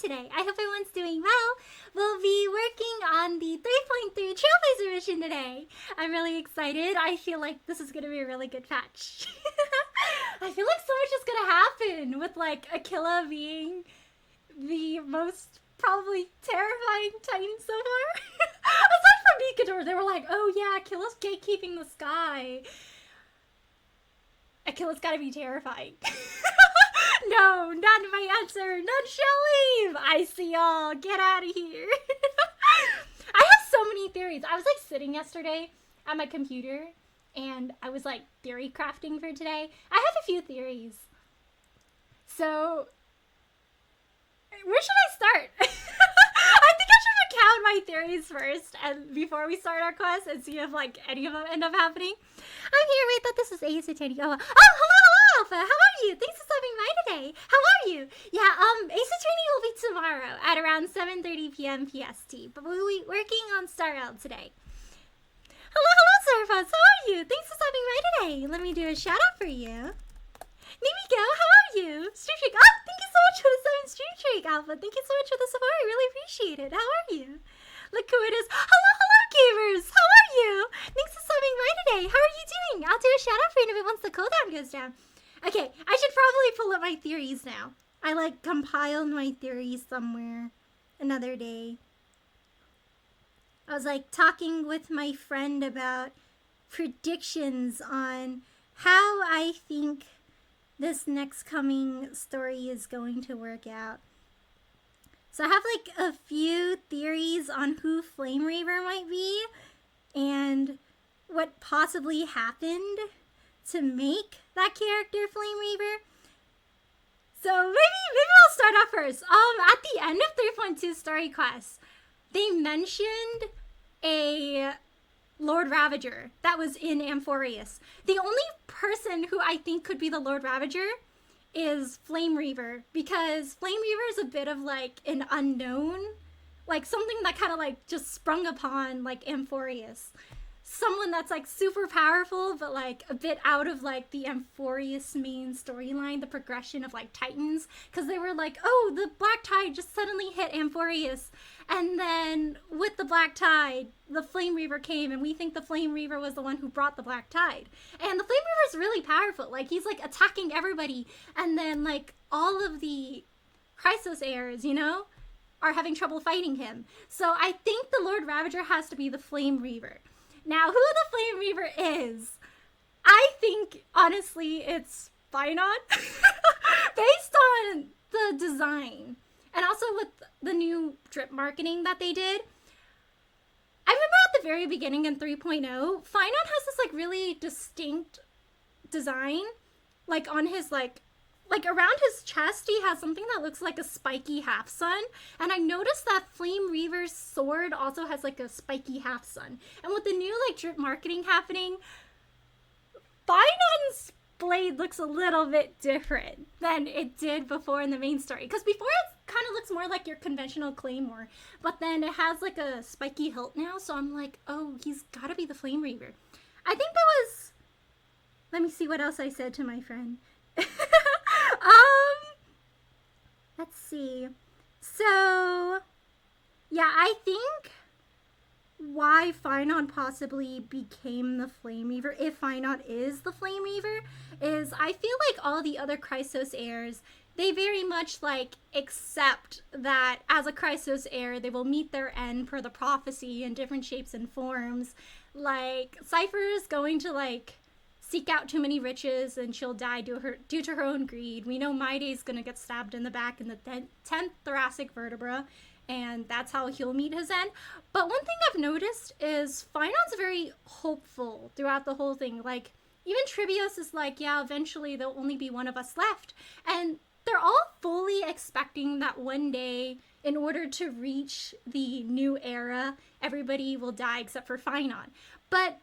today. I hope everyone's doing well. We'll be working on the 3.3 trailblazer mission today. I'm really excited. I feel like this is going to be a really good patch. I feel like so much is gonna happen with like Aquila being the most probably terrifying Titan so far. Aside from Nikador, they were like, oh yeah, Aquila's gatekeeping the sky. Aquila's gotta be terrifying. No, not my answer. None shall leave. I see y'all. Get out of here. I have so many theories. I was like sitting yesterday at my computer and I was like theory crafting for today. I have a few theories. So, where should I start? I think I should recount my theories first and before we start our quest and see if like any of them end up happening. I'm here. Wait, I thought this was Ace Attorney. Oh, hello, Alpha. How are you? Thanks for stopping by today. How are you? Yeah, Ace Attorney will be tomorrow at around 7:30 p.m. PST, but we'll be working on Starl today. Hello, Surfos. How are you? Thanks for stopping by today. Let me do a shout out for you. Nimiko, how are you? Stream Streak. Oh, thank you so much for the 7 Stream Streak, Alpha. Thank you so much for the support. I really appreciate it. How are you? Look who it is. Hello, gamers. How are you? Thanks for stopping by today. How are you doing? I'll do a shout out for you if it once the cooldown goes down. Okay, I should probably pull up my theories now. I like compiled my theories somewhere another day. I was like talking with my friend about predictions on how I think this next coming story is going to work out. So I have like a few theories on who Flame Reaver might be and what possibly happened to make that character Flame Reaver. So maybe I'll start off first. At the end of 3.2 Story Quest, they mentioned a Lord Ravager that was in Amphoreus. The only person who I think could be the Lord Ravager is Flame Reaver, because Flame Reaver is a bit of like an unknown, like something that kind of like just sprung upon like Amphoreus. Someone that's like super powerful, but like a bit out of like the Amphoreus main storyline, the progression of like Titans, because they were like, oh, the Black Tide just suddenly hit Amphoreus, and then with the Black Tide, the Flame Reaver came, and we think the Flame Reaver was the one who brought the Black Tide. And the Flame Reaver is really powerful. Like, he's like attacking everybody, and then like all of the Chrysos heirs, you know, are having trouble fighting him. So I think the Lord Ravager has to be the Flame Reaver. Now, who the Flame Reaver is, I think, honestly, it's Phainon. Based on the design, and also with the new drip marketing that they did. I remember at the very beginning in 3.0, Phainon has this, like, really distinct design. Like, on his, like around his chest, he has something that looks like a spiky half-sun. And I noticed that Flame Reaver's sword also has, like, a spiky half-sun. And with the new, like, drip marketing happening, Phainon's blade looks a little bit different than it did before in the main story. Because before it kind of looks more like your conventional claymore. But then it has, like, a spiky hilt now. So I'm like, oh, he's gotta be the Flame Reaver. I think that was... Let me see what else I said to my friend. Let's see. So, yeah, I think why Phainon possibly became the Flame Reaver, if Phainon is the Flame Reaver, is I feel like all the other Chrysos heirs, they very much, like, accept that as a Chrysos heir, they will meet their end per the prophecy in different shapes and forms. Like, Cypher's going to, like, seek out too many riches and she'll die due to her own greed. We know Maide's gonna get stabbed in the back in the 10th thoracic vertebra, and that's how he'll meet his end. But one thing I've noticed is Phainon's very hopeful throughout the whole thing. Like, even Tribios is like, yeah, eventually there'll only be one of us left. And they're all fully expecting that one day, in order to reach the new era, everybody will die except for Phainon. But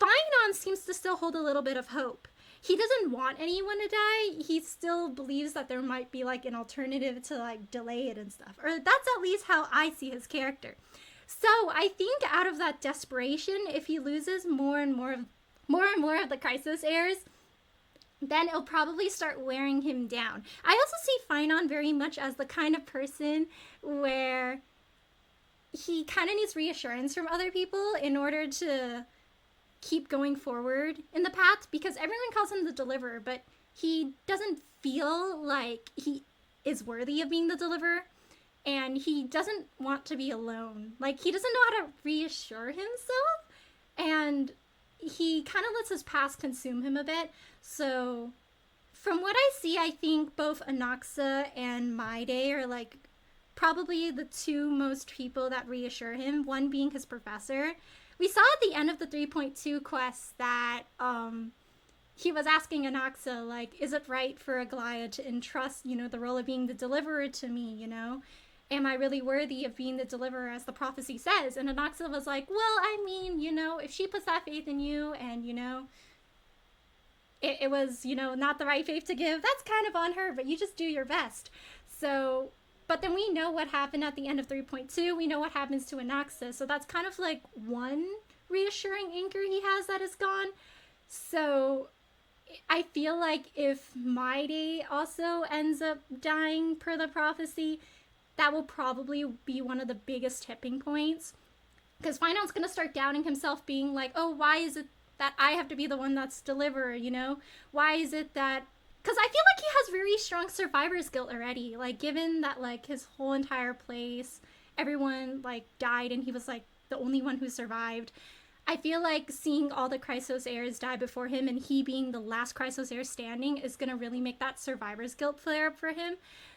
Phainon seems to still hold a little bit of hope. He doesn't want anyone to die. He still believes that there might be, like, an alternative to, like, delay it and stuff. Or that's at least how I see his character. So I think out of that desperation, if he loses more and more of the Chrysos heirs, then it'll probably start wearing him down. I also see Phainon very much as the kind of person where he kind of needs reassurance from other people in order to keep going forward in the path, because everyone calls him the deliverer, but he doesn't feel like he is worthy of being the deliverer, and he doesn't want to be alone. Like, he doesn't know how to reassure himself, and he kind of lets his past consume him a bit. So, from what I see, I think both Anaxa and Maide are like probably the two most people that reassure him, one being his professor. We saw at the end of the 3.2 quest that he was asking Anaxa, like, is it right for Aglaya to entrust, the role of being the deliverer to me? Am I really worthy of being the deliverer as the prophecy says? And Anaxa was like, well, I mean, if she puts that faith in you and, it was, not the right faith to give, that's kind of on her, but you just do your best. So, but then we know what happened at the end of 3.2. We know what happens to Anaxa. So that's kind of like one reassuring anchor he has that is gone. So I feel like if Maide also ends up dying per the prophecy, that will probably be one of the biggest tipping points. Because Phainon's going to start doubting himself, being like, oh, why is it that I have to be the one that's deliverer, Why is it that... Because I feel like he has very strong survivor's guilt already. Like, given that, like, his whole entire place, everyone, like, died and he was, like, the only one who survived. I feel like seeing all the Chrysos heirs die before him and he being the last Chrysos heir standing is going to really make that survivor's guilt flare up for him.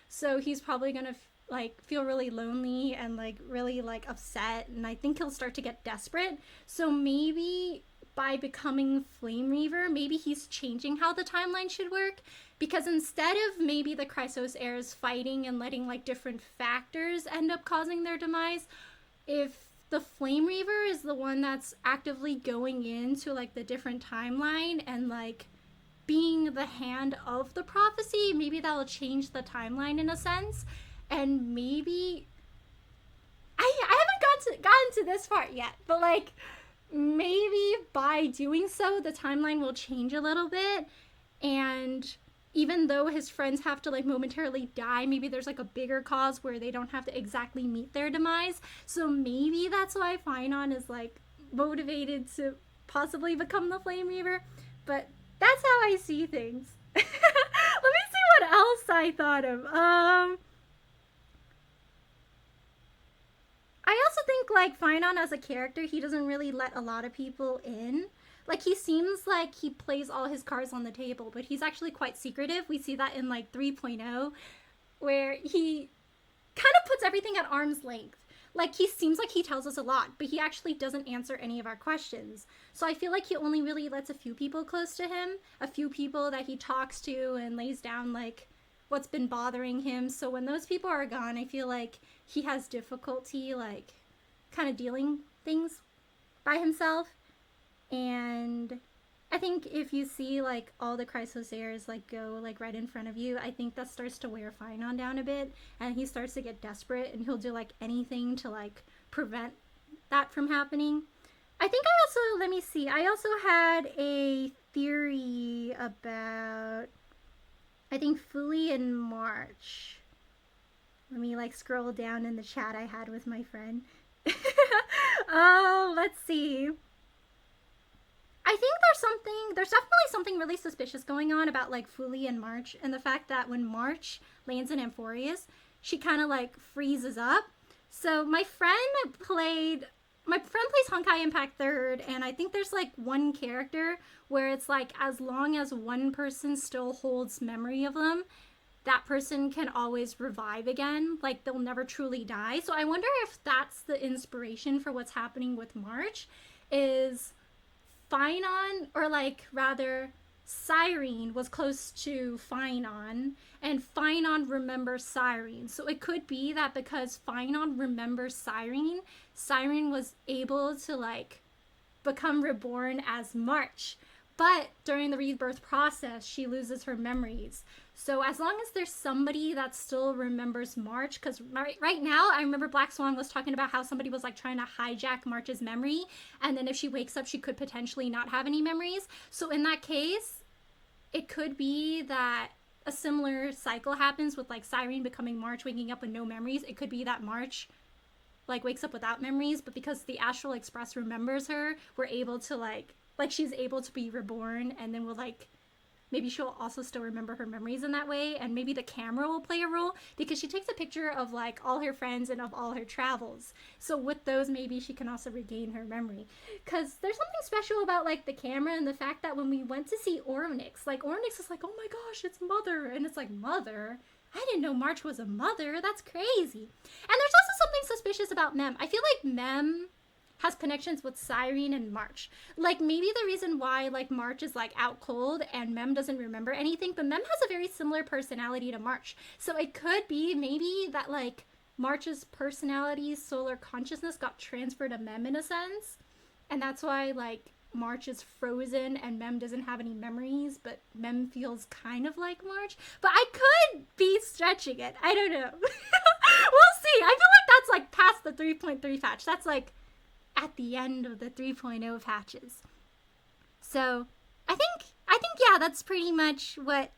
So he's probably going to, like, feel really lonely and, like, really, like, upset. And I think he'll start to get desperate. So maybe by becoming Flame Reaver, maybe he's changing how the timeline should work, because instead of maybe the Chrysos heirs fighting and letting, like, different factors end up causing their demise, if the Flame Reaver is the one that's actively going into, like, the different timeline and, like, being the hand of the prophecy, maybe that'll change the timeline in a sense. And maybe I haven't gotten to this part yet, but, like, maybe by doing so, the timeline will change a little bit. And even though his friends have to, like, momentarily die, maybe there's, like, a bigger cause where they don't have to exactly meet their demise. So maybe that's why Phainon is, like, motivated to possibly become the Flame Reaver. But that's how I see things. Let me see what else I thought of. I also think, like, Phainon as a character, he doesn't really let a lot of people in. Like, he seems like he plays all his cards on the table, but he's actually quite secretive. We see that in, like, 3.0, where he kind of puts everything at arm's length. Like, he seems like he tells us a lot, but he actually doesn't answer any of our questions. So I feel like he only really lets a few people close to him, a few people that he talks to and lays down, like, what's been bothering him. So when those people are gone, I feel like he has difficulty, like, kind of dealing things by himself. And I think if you see, like, all the Chrysos heirs, like, go, like, right in front of you, I think that starts to wear Phainon down a bit, and he starts to get desperate, and he'll do, like, anything to, like, prevent that from happening. I think let me see, I also had a theory about, I think, Fuli and March. Let me, like, scroll down in the chat I had with my friend. Oh, let's see. I think there's definitely something really suspicious going on about, like, Fuli and March, and the fact that when March lands in Amphorius, she kind of, like, freezes up. So my friend plays Honkai Impact 3rd, and I think there's, like, one character where it's, like, as long as one person still holds memory of them, that person can always revive again. Like, they'll never truly die. So I wonder if that's the inspiration for what's happening with March, is Phainon, or, like, rather, Cyrene was close to Phainon, and Phainon remembers Cyrene. So it could be that because Phainon remembers Cyrene, Cyrene was able to, like, become reborn as March. But during the rebirth process, she loses her memories. So as long as there's somebody that still remembers March, because right now, I remember Black Swan was talking about how somebody was, like, trying to hijack March's memory, and then if she wakes up, she could potentially not have any memories. So in that case, it could be that a similar cycle happens with, like, Cyrene becoming March, waking up with no memories. It could be that March, like, wakes up without memories, but because the Astral Express remembers her, we're able to, like, she's able to be reborn, and then we'll, like, maybe she'll also still remember her memories in that way, and maybe the camera will play a role because she takes a picture of like all her friends and of all her travels. So with those, maybe she can also regain her memory, because there's something special about like the camera and the fact that when we went to see Ornix, like Ornix is like, oh my gosh, it's Mother, and it's like, Mother, I didn't know March was a mother. That's crazy. And there's also something suspicious about Mem. I feel like Mem has connections with Cyrene and March. Like maybe the reason why like March is like out cold and Mem doesn't remember anything, but Mem has a very similar personality to March. So it could be maybe that like March's personality, solar consciousness got transferred to Mem in a sense. And that's why like March is frozen and Mem doesn't have any memories, but Mem feels kind of like March. But I could be stretching it. I don't know. We'll see. I feel like that's like past the 3.3 patch. That's like at the end of the 3.0 patches. So I think yeah, that's pretty much what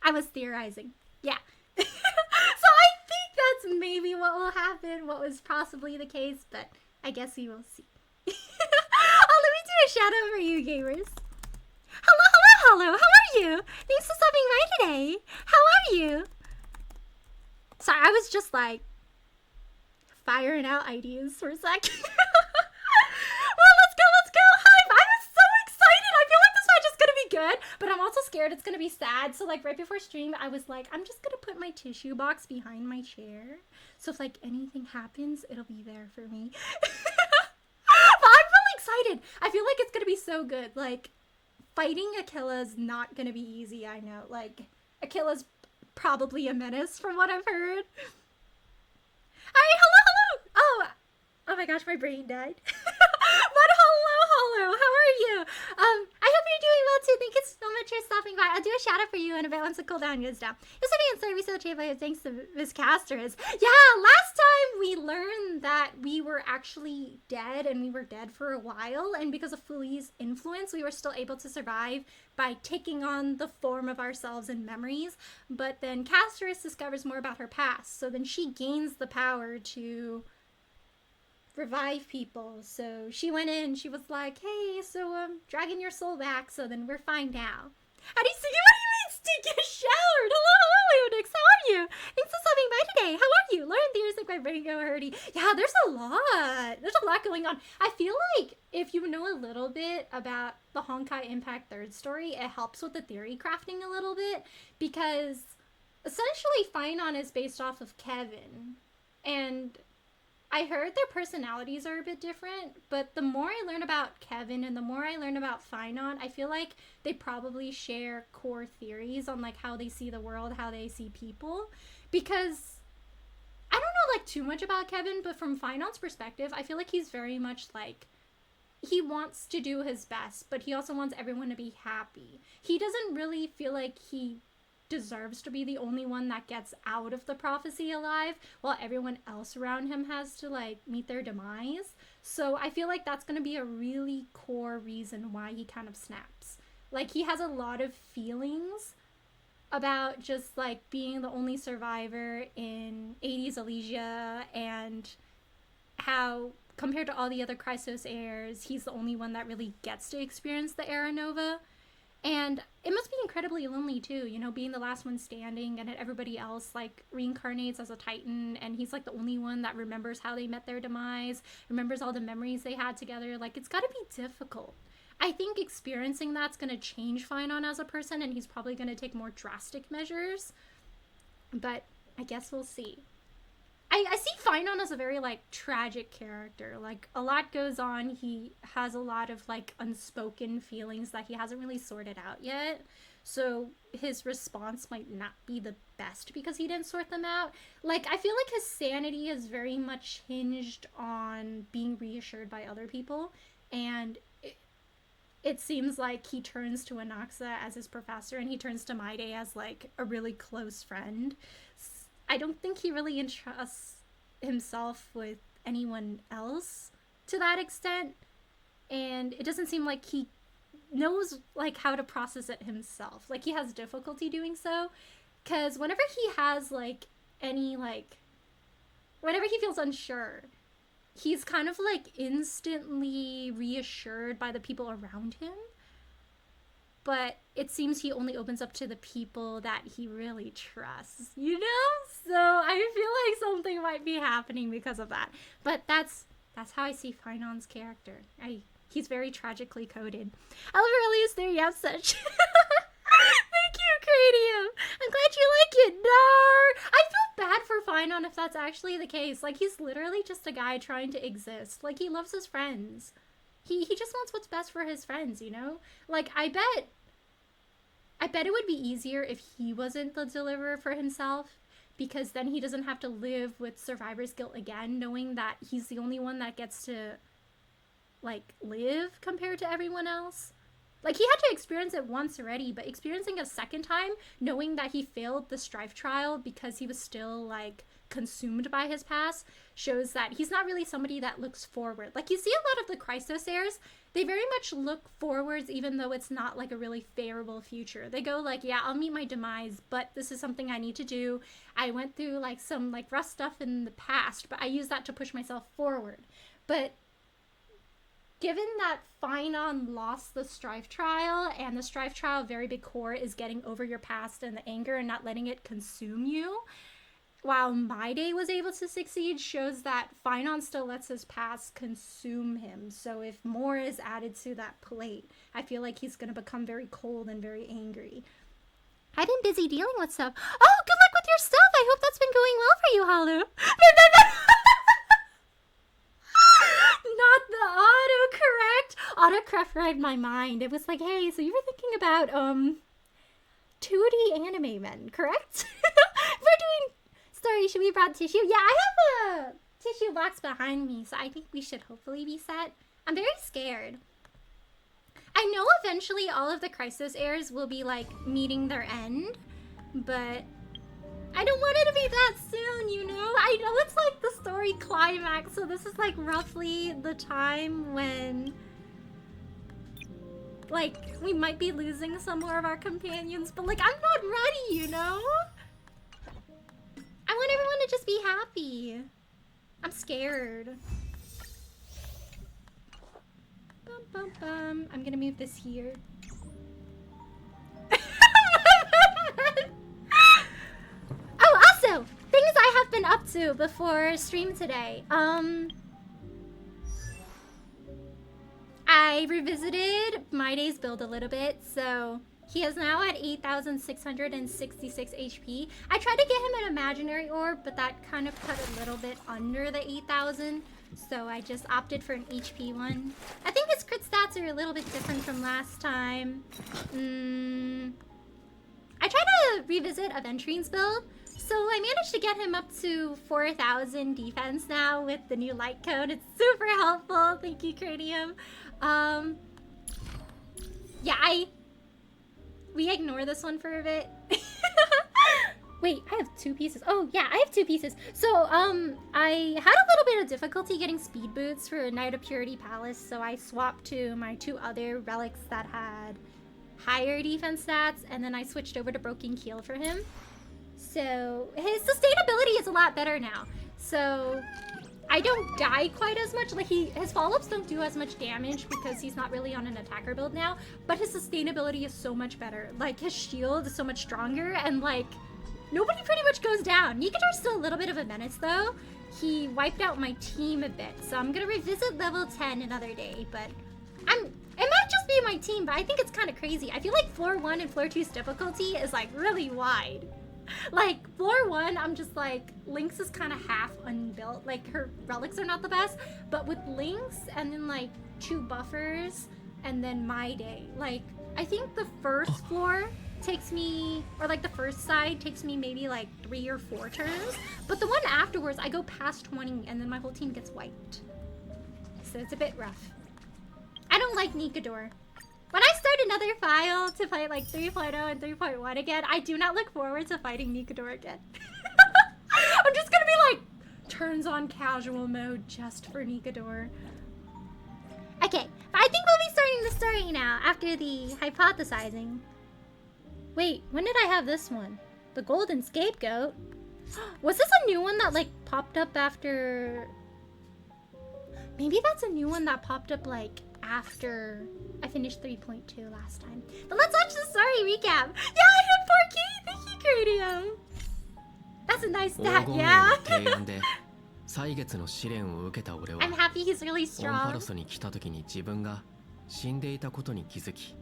I was theorizing. Yeah. So I think that's maybe what will happen, what was possibly the case, but I guess we will see. Oh, let me do a shout out for you gamers. Hello, how are you? Thanks for stopping by today. How are you? Sorry, I was just like firing out ideas for a sec. Well, let's go. Hi, I'm so excited. I feel like this match is gonna be good, but I'm also scared it's gonna be sad. So like right before stream, I was like, I'm just gonna put my tissue box behind my chair. So if like anything happens, it'll be there for me. But I'm really excited. I feel like it's gonna be so good. Like fighting Akila's not gonna be easy, I know. Like Akila's probably a menace from what I've heard. Hi, hello. Oh my gosh, my brain died. But hello. How are you? I hope you're doing well too. Thank you so much for stopping by. I'll do a shout out for you in a bit once the cooldown goes down. Yesterday in service of the chamber, thanks to Miss Caster's. Yeah, last time we learned that we were actually dead, and we were dead for a while, and because of Fuli's influence, we were still able to survive by taking on the form of ourselves and memories. But then Caster's discovers more about her past, so then she gains the power to revive people. So she went in, she was like, hey, so dragging your soul back, so then we're fine now. How do you see? What do you mean stick get showered? Hello, Leonix, how are you? Thanks for stopping by today. How are you? Lauren Theo's like my brain go hurdy. Yeah, there's a lot going on. I feel like if you know a little bit about the Honkai Impact third story, it helps with the theory crafting a little bit, because essentially Phainon is based off of Kevin, and I heard their personalities are a bit different, but the more I learn about Kevin and the more I learn about Phainon, I feel like they probably share core theories on like how they see the world, how they see people. Because I don't know like too much about Kevin, but from Phainon's perspective, I feel like he's very much like, he wants to do his best, but he also wants everyone to be happy. He doesn't really feel like he deserves to be the only one that gets out of the prophecy alive, while everyone else around him has to like meet their demise. So I feel like that's going to be a really core reason why he kind of snaps. Like he has a lot of feelings about just like being the only survivor in 80s Elysia, and how compared to all the other Chrysos heirs, he's the only one that really gets to experience the Era Nova. And it must be incredibly lonely too, you know, being the last one standing, and everybody else like reincarnates as a Titan, and he's like the only one that remembers how they met their demise, remembers all the memories they had together. Like it's gotta be difficult. I think experiencing that's gonna change Phainon as a person, and he's probably gonna take more drastic measures. But I guess we'll see. I see Phainon as a very like tragic character. Like a lot goes on. He has a lot of like unspoken feelings that he hasn't really sorted out yet. So his response might not be the best because he didn't sort them out. Like I feel like his sanity is very much hinged on being reassured by other people, and it seems like he turns to Anaxa as his professor, and he turns to Maide as like a really close friend. I don't think he really entrusts himself with anyone else to that extent, and it doesn't seem like he knows like how to process it himself. Like he has difficulty doing so, because whenever he has like any like, whenever he feels unsure, he's kind of like instantly reassured by the people around him. but it seems he only opens up to the people that he really trusts, you know? So I feel like something might be happening because of that. But that's how I see Phainon's character. He's very tragically coded. I love Aurelius theory as such. Thank you, Cranium. I'm glad you like it. No, I feel bad for Phainon if that's actually the case. Like, he's literally just a guy trying to exist. Like, he loves his friends. He just wants what's best for his friends, you know? Like, I bet it would be easier if he wasn't the deliverer for himself, because then he doesn't have to live with survivor's guilt again, knowing that he's the only one that gets to, like, live compared to everyone else. Like, he had to experience it once already, but experiencing a second time, knowing that he failed the strife trial because he was still, like, consumed by his past, shows that he's not really somebody that looks forward. Like, you see a lot of the Christos heirs, they very much look forwards even though it's not, like, a really favorable future. They go, like, yeah, I'll meet my demise, but this is something I need to do. I went through, like, some, like, rough stuff in the past, but I use that to push myself forward. But given that Phainon lost the strife trial, and the strife trial, very big core, is getting over your past and the anger and not letting it consume you, while My Day was able to succeed, shows that Phainon still lets his past consume him. So if more is added to that plate, I feel like he's going to become very cold and very angry. I've been busy dealing with stuff. Oh, good luck with your stuff. I hope that's been going well for you, Halu. Not the autocorrect read my mind. It was like, hey, so you were thinking about 2D anime men, correct? We're doing story. Should we brought tissue? Yeah, I have a tissue box behind me, so I think we should hopefully be set. I'm very scared. I know eventually all of the Crisis heirs will be like meeting their end, but I don't want it to be that soon, you know? I know it's like the story climax, so this is like roughly the time when, like, we might be losing some more of our companions, but like, I'm not ready, you know? I want everyone to just be happy. I'm scared. Bum, bum, bum. I'm gonna move this here. Oh, also, things I have been up to before stream today. I revisited My Day's build a little bit, so he is now at 8,666 HP. I tried to get him an imaginary orb, but that kind of cut a little bit under the 8,000, so I just opted for an HP one. I think his crit stats are a little bit different from last time. I tried to revisit Aventrine's build, so I managed to get him up to 4,000 defense now with the new light code. It's super helpful. Thank you, Cranium. Yeah, we ignore this one for a bit. Wait, I have 2 pieces. Oh, yeah, I have 2 pieces. So, I had a little bit of difficulty getting speed boots for Knight of Purity Palace, so I swapped to my 2 other relics that had higher defense stats, and then I switched over to Broken Keel for him. So, his sustainability is a lot better now. So, I don't die quite as much. Like, his follow-ups don't do as much damage because he's not really on an attacker build now, but his sustainability is so much better. Like, his shield is so much stronger, and, like, nobody pretty much goes down. Nikator's still a little bit of a menace, though. He wiped out my team a bit, so I'm gonna revisit level 10 another day, but it might just be my team, but I think it's kind of crazy. I feel like floor 1 and floor 2's difficulty is, like, really wide. Like, floor 1, I'm just like, Lynx is kind of half unbuilt. Like, her relics are not the best, but with Lynx and then, like, 2 buffers and then My Day, like, I think the first floor takes me, or like the first side takes me maybe like 3 or 4 turns, but the one afterwards, I go past 20 and then my whole team gets wiped. So it's a bit rough. I don't like Nikador. When I start another file to fight like 3.0 and 3.1 again, I do not look forward to fighting Nikador again. I'm just gonna be like, turns on casual mode just for Nikador. Okay, but I think we'll be starting the story now after the hypothesizing. Wait, when did I have this one? The Golden Scapegoat? Was this a new one that like popped up after... Maybe that's a new one that popped up like after I finished 3.2 last time. But let's watch the story recap. Yeah, I hit 4K. Thank you, Gradium. That's a nice stat, yeah. 歳月の試練を受けた俺は I'm happy he's really オンパ strong. ロスに来た時に自分が死んでいたことに気づき、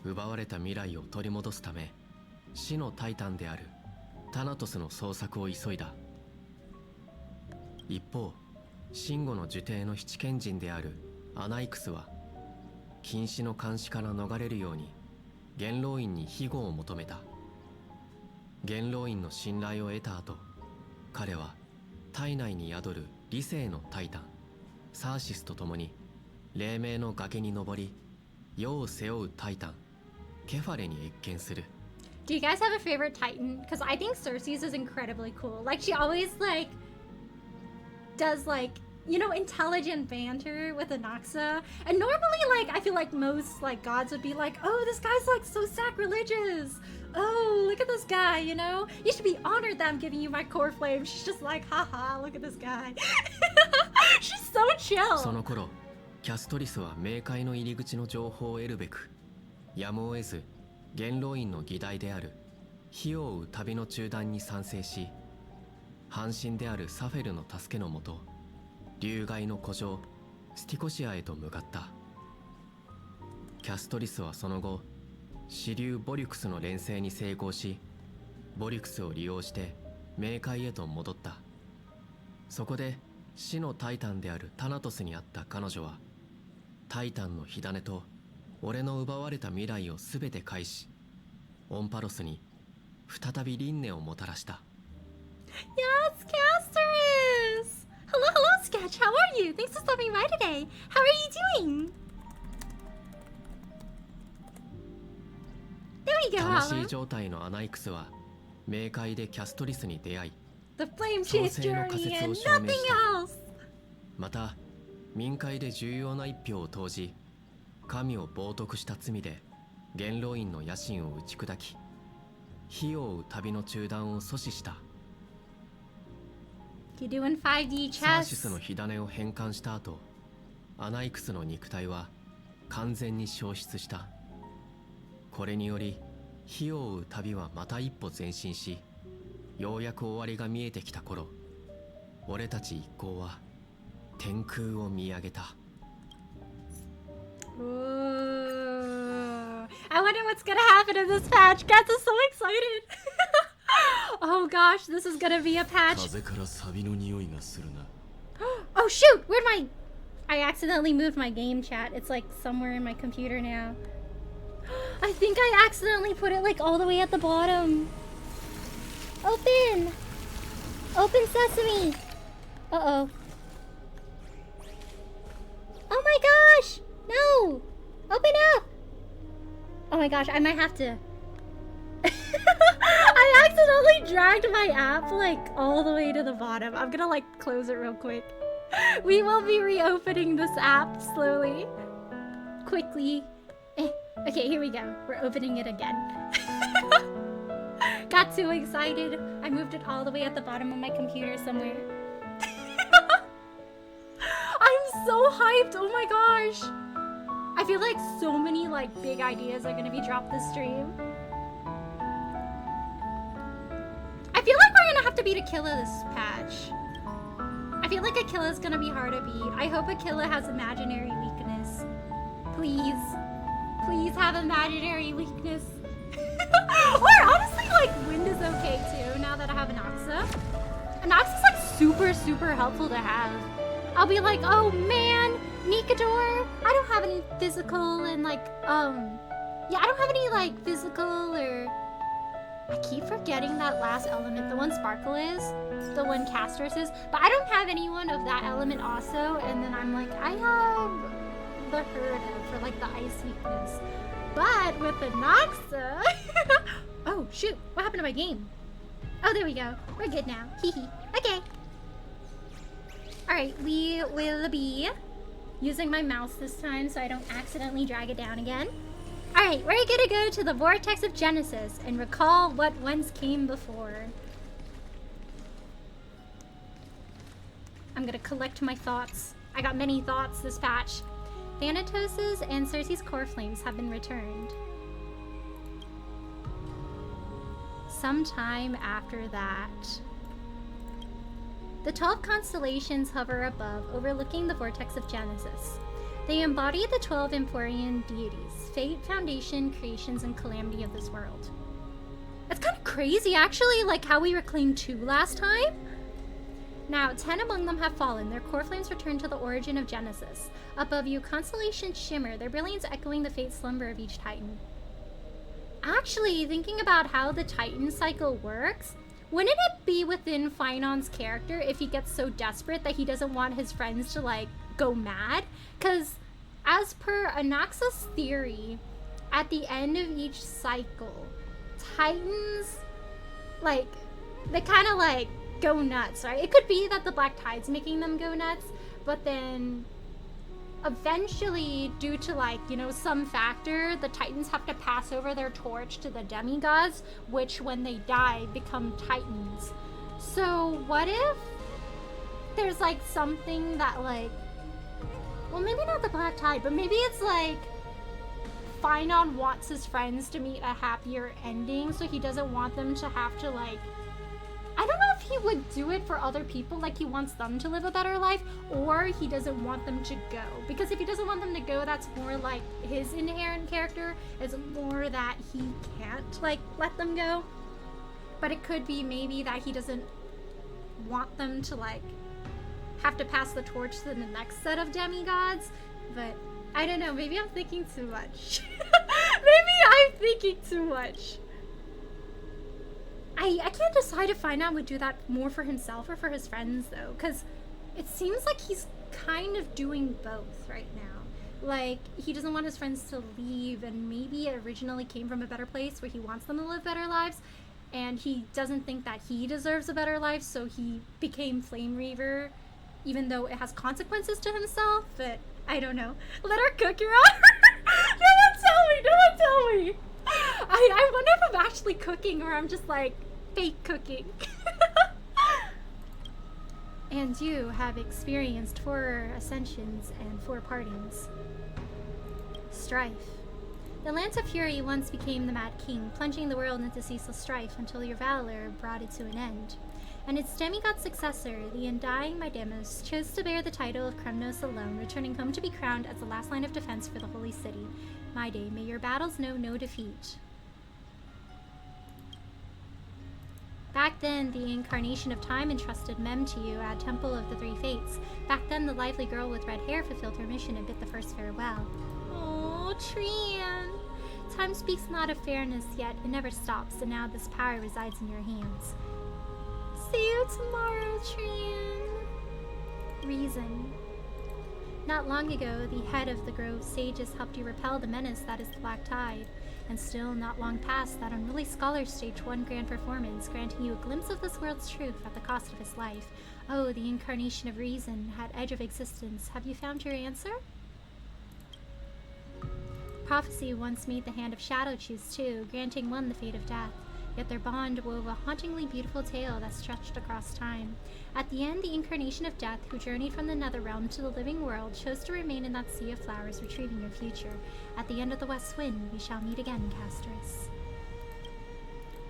奪われた未来を取り戻すため死のタイタンであるタナトスの捜索を急いだ。一方、真悟の呪帝の七賢人であるアナイクスは禁止の監視から逃れるように元老院に庇護を求めた。元老院の信頼を得た後、彼は体内に宿る理性のタイタンサーシスと共に黎明の崖に登り、世を背負うタイタンケファレに謁見する。 Do you guys have a favorite Titan? Because I think Cersei's is incredibly cool. Like, she always, like, does, like, you know, intelligent banter with Anaxa. And normally, like, I feel like most, like, gods would be like, oh, this guy's, like, so sacrilegious. Oh, look at this guy, you know? You should be honored that I'm giving you my core flame. She's just like, haha, look at this guy. She's so chill. その頃、キャストリスは冥界の入り口の情報を得るべく、やむを得ず元老院の議題である火を追う旅の中断に賛成し、半身であるサフェルの助けのもと、竜害の古城スティコシアへと向かった。キャストリスはその後、支流ボリュクスの連成に成功し、ボリュクスを利用して冥界へと戻った。そこで死のタイタンであるタナトスに会った彼女は、タイタンの火種と俺の奪われた未来をすべて返し、オンパロスに再び輪廻をもたらした。 Yes, Casterus! Hello, hello, Sketch. How are you? Thanks for stopping by today. How are you doing? There we go, 魂 Hollow. 状態のアナイクスは冥界でキャストリスに出会い、 The flame chase journey and nothing else. また冥界で重要な一票を投じ、神を冒涜した罪で元老院の野心を打ち砕き、火を追う旅の中断を阻止した。 You doing 5D サーシ chess? スの火種を返還した後、アナイクスの肉体は完全に消失した。これにより火を追う旅はまた一歩前進し、ようやく終わりが見えてきた頃、俺たち一行は天空を見上げた。 Ooh. I wonder what's gonna happen in this patch. Guys, I'm so excited. Oh gosh, this is gonna be a patch. 風からサビの匂いがするな。 Oh shoot, where'd my... I accidentally moved my game chat. It's like somewhere in my computer now. I think I accidentally put it like all the way at the bottom. Open! Open sesame! Uh-oh. Oh my gosh! No! Open up! Oh my gosh, I might have to... I accidentally dragged my app like all the way to the bottom. I'm gonna like close it real quick. We will be reopening this app slowly. Quickly. Okay, here we go. We're opening it again. Got too excited. I moved it all the way at the bottom of my computer somewhere. I'm so hyped. Oh my gosh. I feel like so many like big ideas are gonna be dropped this stream. I feel like we're gonna have to beat Aquila this patch. I feel like Aquila's gonna be hard to beat. I hope Aquila has imaginary weakness. Please. Please have imaginary weakness. Or honestly, like, wind is okay too, now that I have Anaxa. Anaxa's like super, super helpful to have. I'll be like, oh man, Nikador, I don't have any physical and like, yeah, I don't have any like physical or... I keep forgetting that last element, the one Sparkle is, the one Casters is, but I don't have anyone of that element also, and then I'm like, I have the Herda for like the ice weakness. But with the Noxa... Oh shoot, what happened to my game? Oh, there we go. We're good now. Hee hee. Okay. Alright, we will be using my mouse this time so I don't accidentally drag it down again. Alright, we're gonna go to the Vortex of Genesis and recall what once came before. I'm gonna collect my thoughts. I got many thoughts this patch. Thanatos' and Circe's core flames have been returned. Sometime after that, the 12 constellations hover above, overlooking the vortex of Genesis. They embody the 12 Empyrean deities, fate, foundation, creations, and calamity of this world. It's kind of crazy, actually, like how we reclaimed 2 last time. Now, 10 among them have fallen, their core flames return to the origin of Genesis. Above you, constellations shimmer, their brilliance echoing the fate slumber of each Titan. Actually, thinking about how the Titan cycle works, wouldn't it be within Phainon's character if he gets so desperate that he doesn't want his friends to, like, go mad? Because, as per Anaxa's theory, at the end of each cycle, Titans, like, they kind of, like, go nuts, right? It could be that the Black Tide's making them go nuts, but then eventually, due to, like, you know, some factor, the Titans have to pass over their torch to the demigods, which when they die become Titans. So what if there's like something that, like, well, maybe not the Black Tide, but maybe it's like Phainon wants his friends to meet a happier ending, so he doesn't want them to have to, like, I don't know if he would do it for other people, like he wants them to live a better life, or he doesn't want them to go. Because if he doesn't want them to go, that's more like his inherent character is more that he can't, like, let them go. But it could be maybe that he doesn't want them to, like, have to pass the torch to the next set of demigods. But I don't know, maybe I'm thinking too much. Maybe I'm thinking too much. I can't decide if Phainon would do that more for himself or for his friends, though, because it seems like he's kind of doing both right now. Like, he doesn't want his friends to leave, and maybe it originally came from a better place where he wants them to live better lives, and he doesn't think that he deserves a better life, so he became Flame Reaver, even though it has consequences to himself. But I don't know. Let her cook, Your Honor. No one tell me. I wonder if I'm actually cooking or I'm just, like, fake cooking. And you have experienced 4 ascensions and 4 partings. Strife. The Lance of Fury once became the Mad King, plunging the world into ceaseless strife until your valor brought it to an end. And its demigod successor, the undying Mydemos, chose to bear the title of Kremnos alone, returning home to be crowned as the last line of defense for the Holy City. My day, may your battles know no defeat. Back then, the incarnation of time entrusted Mem to you at Temple of the Three Fates. Back then, the lively girl with red hair fulfilled her mission and bid the first farewell. Oh, Trian. Time speaks not of fairness, yet it never stops, and now this power resides in your hands. See you tomorrow, Trian. Reason. Not long ago, the head of the Grove sages helped you repel the menace that is the Black Tide. And still not long past, that unruly scholar staged one grand performance, granting you a glimpse of this world's truth at the cost of his life. Oh, the incarnation of reason, at edge of existence, have you found your answer? Prophecy once made the hand of shadow choose two, granting one the fate of death. Yet their bond wove a hauntingly beautiful tale that stretched across time. At the end, the incarnation of death, who journeyed from the netherrealm to the living world, chose to remain in that sea of flowers, retrieving your future. At the end of the west wind, we shall meet again, Castress.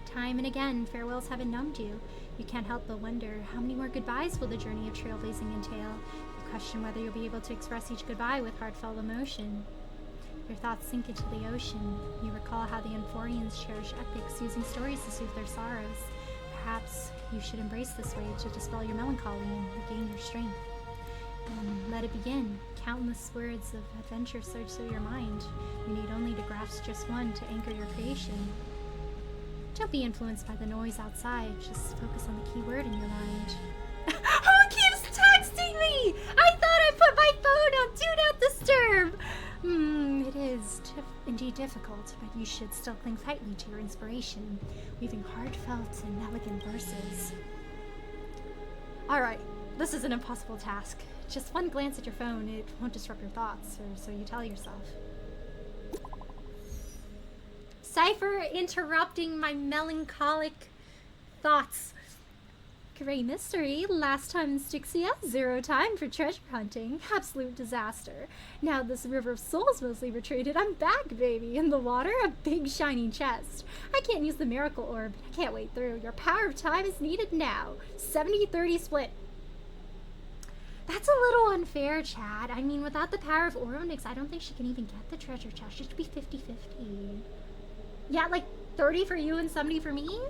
Time and again, farewells have numbed you. You can't help but wonder, how many more goodbyes will the journey of trailblazing entail? You question whether you'll be able to express each goodbye with heartfelt emotion. Your thoughts sink into the ocean. You recall how the Amphorians cherish epics, using stories to soothe their sorrows. Perhaps you should embrace this way to dispel your melancholy and regain your strength. And let it begin. Countless words of adventure surge through your mind. You need only to grasp just one to anchor your creation. Don't be influenced by the noise outside. Just focus on the key word in your mind. Who keeps texting me? I thought I put my phone on Do Not Disturb. It is indeed difficult, but you should still cling tightly to your inspiration, weaving heartfelt and elegant verses. Alright, this is an impossible task. Just one glance at your phone, it won't disrupt your thoughts, or so you tell yourself. Cypher interrupting my melancholic thoughts. Great mystery. Last time in Styxia, 0 time for treasure hunting. Absolute disaster. Now this river of souls mostly retreated. I'm back, baby. In the water, a big shining chest. I can't use the miracle orb, but I can't wait through. Your power of time is needed now. 70-30 split. That's a little unfair, Chad. I mean, without the power of Oronix, I don't think she can even get the treasure chest. She should be 50-50. Yeah, like 30 for you and 70 for me?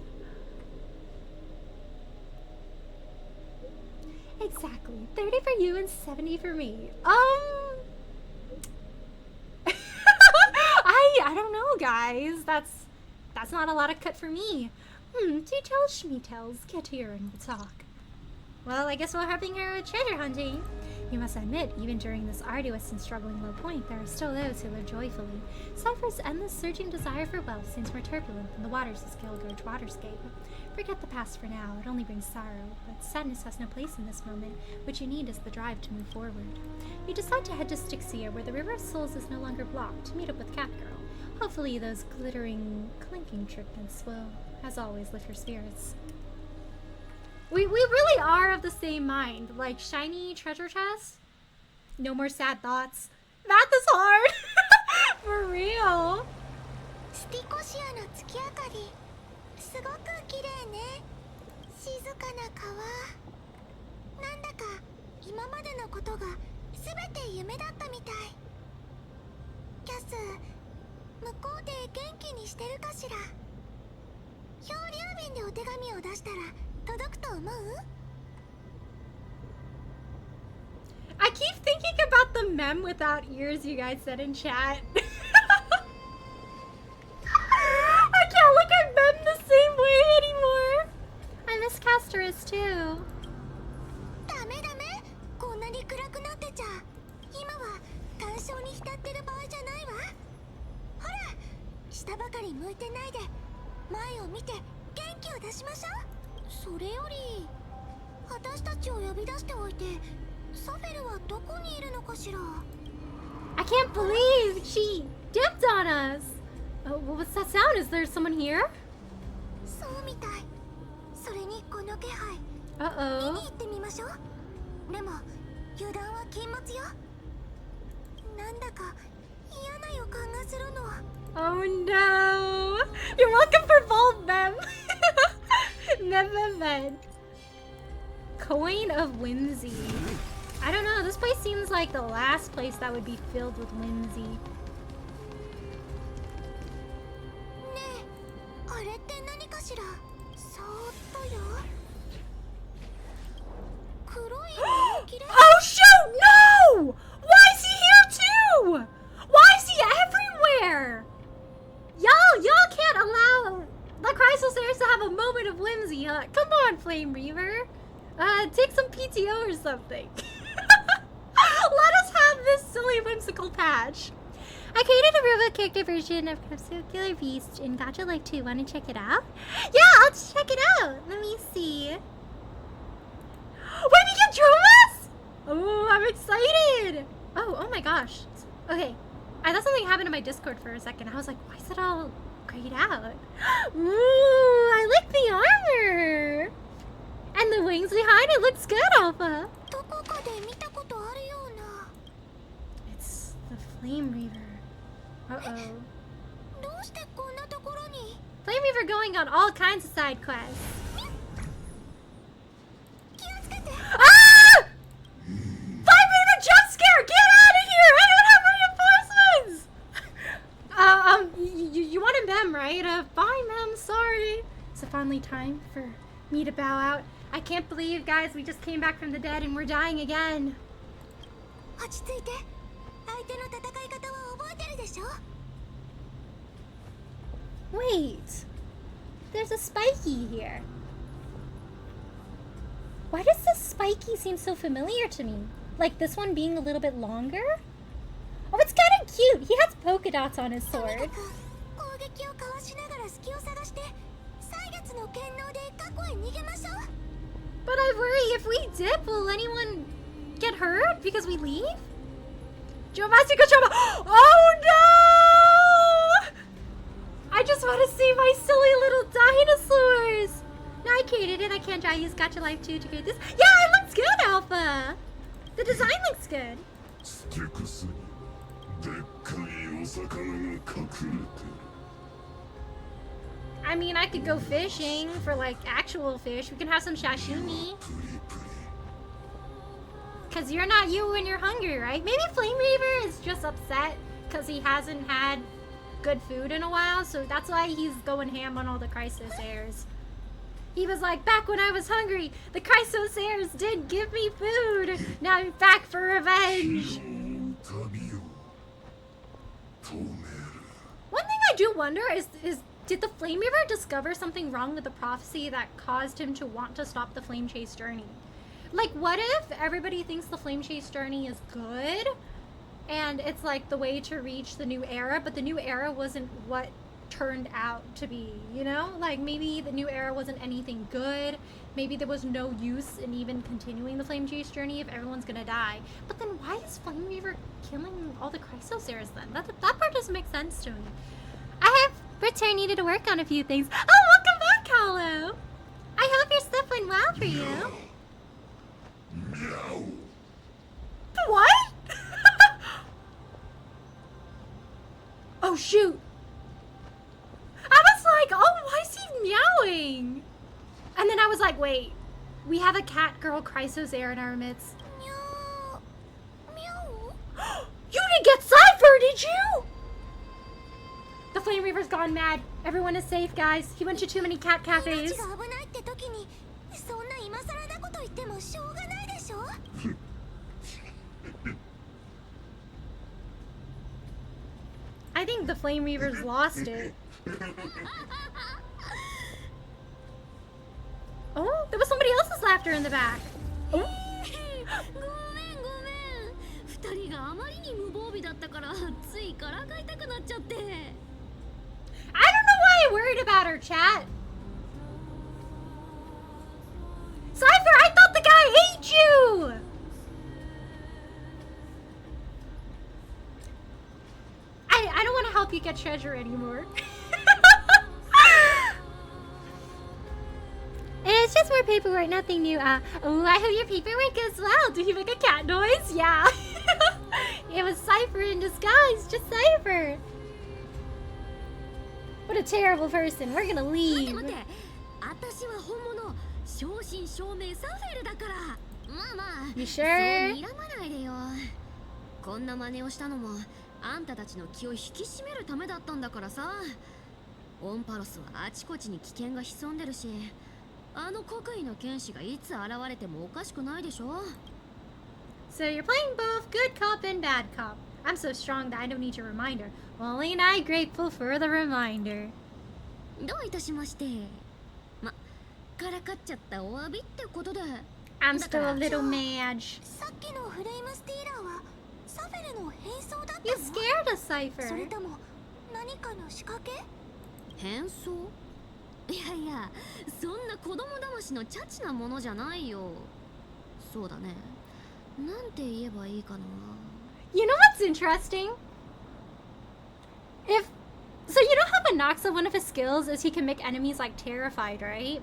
Exactly. 30 for you and 70 for me. I don't know, guys. That's not a lot of cut for me. Do tell Shmeetels. Get here and we'll talk. Well, I guess we're helping her with treasure hunting. You must admit, even during this arduous and struggling low point, there are still those who live joyfully. Cypher's endless surging desire for wealth seems more turbulent than the waters of Skilgurge waterscape. Forget the past for now, it only brings sorrow, but sadness has no place in this moment. What you need is the drive to move forward. You decide to head to Styxia, where the River of Souls is no longer blocked, to meet up with Catgirl. Hopefully those glittering, clinking trinkets will, as always, lift your spirits. We really are of the same mind. Like, shiny treasure chests? No more sad thoughts. Math is hard! For real. スティコシアの月明かりすごく綺麗ね。静かな川。なんだか今までのことが全て夢だったみたい。キャス、向こうで元気にしてるかしら。漂流便でお手紙を出したら届くと思う？ I keep thinking about the mem without ears you guys said in chat. I can't look at mem the same way anymore. I miss Casterus too. ダメダメ。こんなに暗くなってちゃ今は感傷に浸ってる場合じゃないわ。ほら、下ばかり向いてないで前を見て元気を出しましょう。それより私たちを呼び出しておいてサフェルはどこにいるのかしら。 I can't believe she dipped on us. Oh, what's that sound? Is there someone here? そうみたい。それにこの気配 Uh-oh. 見に行ってみましょう。でも油断は禁物よ。なんだか嫌な予感がするの。 Oh no. You're welcome for both them. Mem. Coin of Whimsy. I don't know, this place seems like the last place that would be filled with whimsy. ねえ、あれって何かしら。そーっとよ。黒い羽切れ。 Oh shoot, no! Why is he here too? Why is he everywhere? Y'all can't allow the Chrysosairs to have a moment of whimsy, huh? Come on, Flame Reaver. Take some PTO or something. Let us have this silly whimsical patch. I created a robot character version of Crepuscular Beast in Gacha Life 2. Want to check it out? Yeah, I'll check it out. Let me see. Wait, we get Dromas? Oh, I'm excited. Oh my gosh. Okay. I thought something happened to my Discord for a second. I was like, why is it all grayed out? Ooh, I like the armor. And the wings behind it looks good, Alpha. どこかで見たことあるような。 It's the Flame Reaver. Uh-oh. どうしてこんなところに。 Flame Reaver going on all kinds of side quests. 気をつけて。 Ah! Flame Reaver jump scare! Get out of here! I don't have reinforcements! You wanted Mem, right? Bye, Mem. Sorry. Is it finally time for me to bow out? I can't believe, guys, we just came back from the dead and we're dying again. 落ち着いて。相手の戦い方は覚えてるでしょ。 Wait. There's a spiky here. Why does this spiky seem so familiar to me? Like this one being a little bit longer? Oh, it's kind of cute. He has polka dots on his とにか sword. く攻撃をかわしながら隙を探して歳月の剣能で過去へ逃げましょう。 But I worry if we dip, will anyone get hurt because we leave? Oh no! I just want to see my silly little dinosaurs. No, I created it. I can't I use Gacha Life 2 to create this? Yeah, it looks good, Alpha! The design looks good. ステクスにでっかいお魚が隠れてる I mean, I could go fishing for like actual fish. We can have some sashimi. プリプリ Cause you're not you when you're hungry, right? Maybe Flame Reaver is just upset because he hasn't had good food in a while, so that's why he's going ham on all the Chrysos heirs. He was like, back when I was hungry, the Chrysos heirs did give me food. Now I'm back for revenge. 旅を止める One thing I do wonder is did the Flame Reaver discover something wrong with the prophecy that caused him to want to stop the Flame Chase journey? Like, what if everybody thinks the Flame Chase journey is good and it's like the way to reach the new era, but the new era wasn't what turned out to be, you know? Like, maybe the new era wasn't anything good. Maybe there was no use in even continuing the Flame Chase journey if everyone's gonna die. But then why is Flame Reaver killing all the Chrysos heirs then? That part doesn't make sense to me. I have Return needed to work on a few things. Oh, welcome back, Hollow! I hope your stuff went well for you. Meow. What? Oh, shoot. I was like, oh, why is he meowing? And then I was like, wait. We have a cat girl Chrysos heir in our midst. Meow. Meow. You didn't get Cypher, did you? The Flame Reaver's gone mad. Everyone is safe, guys. He went to too many cat 命 cafes. が危ないって時にそんな今更なこと言ってもしょうがないでしょ I think the Flame Reaver's lost it. Oh, there was somebody else's laughter in the back. Oh. ごめん二人があまりに無防備だったからついからかいたくなっちゃって I don't know why I worried about her, chat. Cypher, I thought the guy ate you! I don't want to help you get treasure anymore. It's just more paperwork, nothing new. Oh, I hope your paperwork goes well. Did he make a cat noise? Yeah. It was Cypher in disguise, just Cypher. What a terrible person. We're gonna 待って leave. 待って私は本物正真正銘サフェルだからまあまあ You そう sure? 睨まないでよこんな真似をしたのもあんたたちの気を引き締めるためだったんだからさオンパロスはあちこちに危険が潜んでるしあの国威の剣士がいつ現れてもおかしくないでしょ So you're playing both good cop and bad cop. I'm so strong that I don't need your reminder. Well, ain't I grateful for the reminder? どういたしましてまからかっちゃったお詫びってことで I'm still a little mad. さっきのフレイムスティーラーはサフェルの変装だった You の scared us, それ Cypher. とも何かの仕掛け変装いやいやそんな子供騙しのチャチなものじゃないよそうだねなんて言えばいいかな You know what's interesting? So you know how Monoxa, one of his skills is he can make enemies like terrified, right?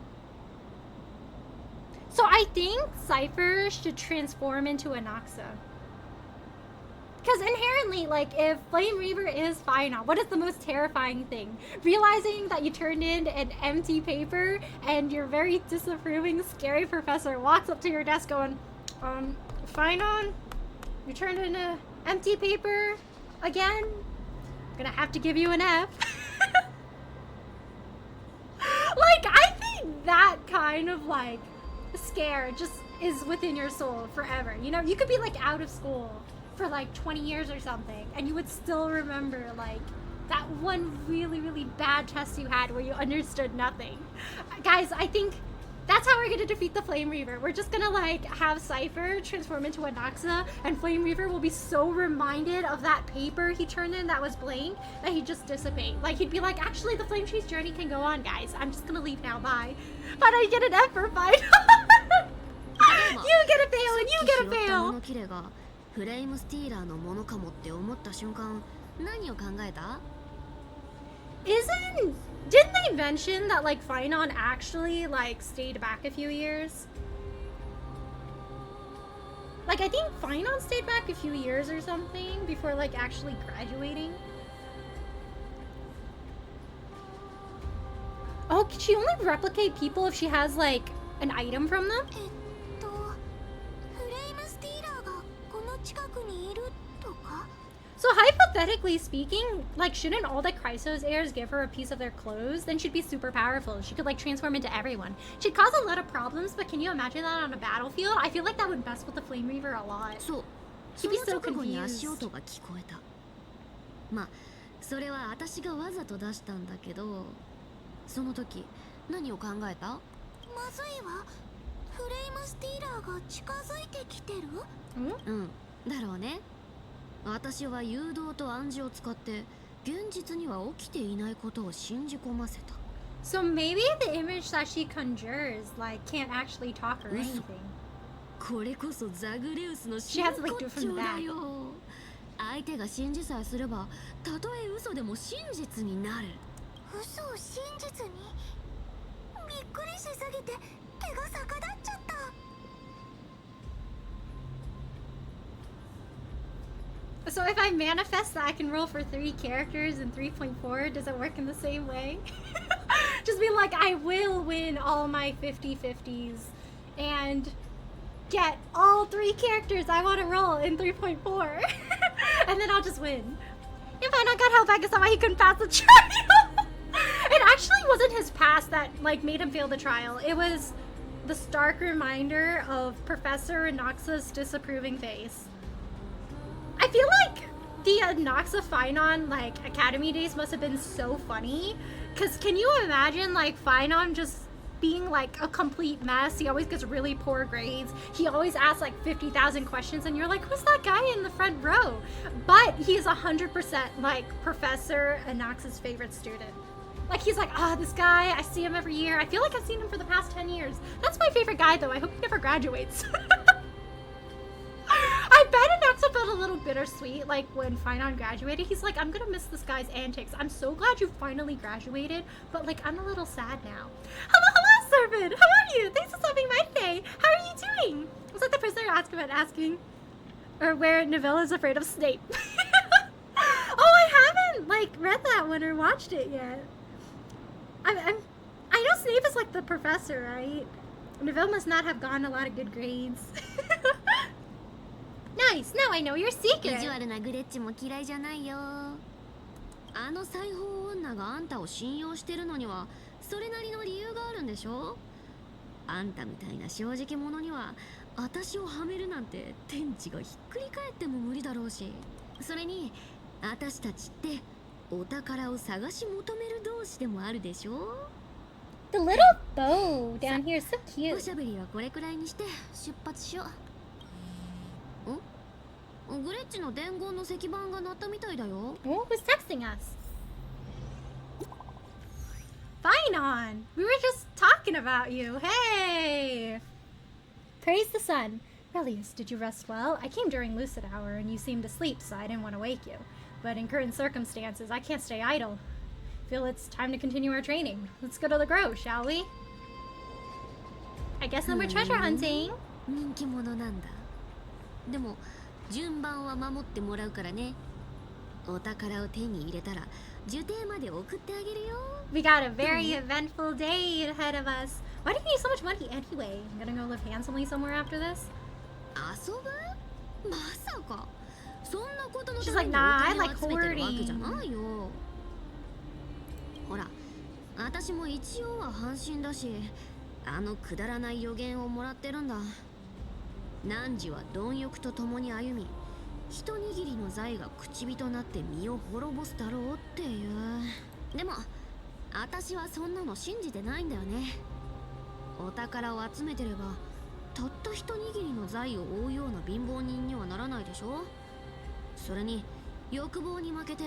So I think Cypher should transform into Anoxa. Because inherently, like, if Flame Reaver is Phainon, what is the most terrifying thing? Realizing that you turned in an empty paper and your very disapproving, scary professor walks up to your desk going, Phainon, you turned in an empty paper again? I'm gonna have to give you an F. Like, I think that kind of, like, scare just is within your soul forever. You know, you could be, like, out of school for like 20 years or something and you would still remember like that one really, really bad test you had where you understood nothing. Guys, I think that's how we're gonna defeat the Flame Reaver. We're just gonna like have Cypher transform into Anoxa and Flame Reaver will be so reminded of that paper he turned in that was blank that he'd just dissipate. Like he'd be like, actually the Flame Chase journey can go on, guys. I'm just gonna leave now, bye. But I get an F for fight. You get a fail and you get a fail. フレイムスティーラーのものかもって思った瞬間何を考えた Didn't they mention that like Phainon actually like stayed back a few years? Like I think Phainon stayed back a few years or something before like actually graduating. Oh, can she only replicate people if she has like an item from them? フレイムスティーラーがこの近くにいるとか So hypothetically speaking, like shouldn't all the Chrysos heirs give her a piece of their clothes? Then she'd be super powerful. She could like transform into everyone. She'd cause a lot of problems, but can you imagine that on a battlefield? I feel like that would mess with the Flame Reaver a lot. そう She'd そ be の so 直後に confused. 足音が聞こえたまあそれは私がわざと出したんだけどその時何を考えたまずいわフレイムスティーラーが近づいてきてる うんだろうね私は誘導と暗示を使って現実には起きていないことを信じ込ませた So maybe the image that she conjures like can't actually talk or anything. これこそザグレウスの She 真 has to, like, 骨 do it from 頂 the だ back. よ相手が信じさえすればたとえ嘘でも真実になる嘘を真実にびっくりしすぎて毛が逆立っちゃった So if I manifest that I can roll for 3 characters in 3.4, does it work in the same way? Just be like, I will win all my 50/50s and get all 3 characters I want to roll in 3.4. And then I'll just win. If I not got held back, is that why he couldn't pass the trial? It actually wasn't his past that like made him fail the trial. It was the stark reminder of Professor Noxa's disapproving face. I feel like the Noxa Phainon like Academy days must have been so funny. Cause can you imagine like Phainon just being like a complete mess? He always gets really poor grades. He always asks like 50,000 questions and you're like, who's that guy in the front row? But he's 100% like Professor Anox's favorite student. Like he's like, this guy, I see him every year. I feel like I've seen him for the past 10 years. That's my favorite guy though. I hope he never graduates. I bet Anoxa felt a little bittersweet, like when Phainon graduated. He's like, I'm gonna miss this guy's antics. I'm so glad you finally graduated, but like I'm a little sad now. Hello, Servant. How are you? Thanks for stopping by today. How are you doing? Was that the person I asked about asking, or where Novella's afraid of Snape? Oh, I haven't like read that one or watched it yet. I know Snape is like the professor, right? Novella must not have gotten a lot of good grades. Nice. Now I know your 意 secret. 地悪なグレッチも嫌いじゃないよあの裁縫女があんたを信用してるのにはそれなりの理由があるんでしょあんたみたいな正直者には私をはめるなんて天地がひっくり返っても無理だろうしそれに私たちってお宝を探し求める同士でもあるでしょ The little bow down here is so お cute. しゃべりはこれくらいにして出発しようグレッチの伝言の石板が鳴ったみたいだよ Oh, who's texting us? Phainon! We were just talking about you. Hey! Praise the sun. Relius, did you rest well? I came during lucid hour and you seemed asleep, so I didn't want to wake you. But in current circumstances, I can't stay idle. Feel it's time to continue our training. Let's go to the grove, shall we? I guess no more treasure hunting. 人気者なんだでも順番は守ってもらうからねお宝を手に入れたら受定まで送ってあげるよ We got a very eventful day ahead of us. Why do you need so much money anyway? I'm gonna go live handsomely somewhere after this? 遊ぶまさかそんなことの She's ため like, に nah, お I 金 like を集めてるわけじゃ hoarding. ないよほら私も一応は半身だしあのくだらない予言をもらってるんだ汝は貪欲と共に歩み一握りの財が口火となって身を滅ぼすだろうっていうでも私はそんなの信じてないんだよねお宝を集めてればたった一握りの財を追うような貧乏人にはならないでしょそれに欲望に負けて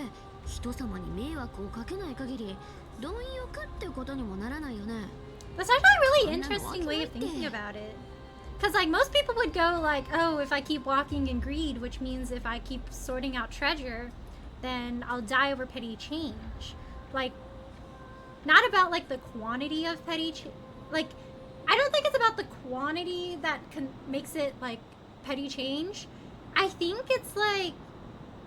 人様に迷惑をかけない限り貪欲ってことにもならないよね That's actually a really interesting way of thinking about it. Because, like, most people would go, like, oh, if I keep walking in greed, which means if I keep sorting out treasure, then I'll die over petty change. Like, not about like the quantity of like, I don't think it's about the quantity that makes it like petty change. I think it's like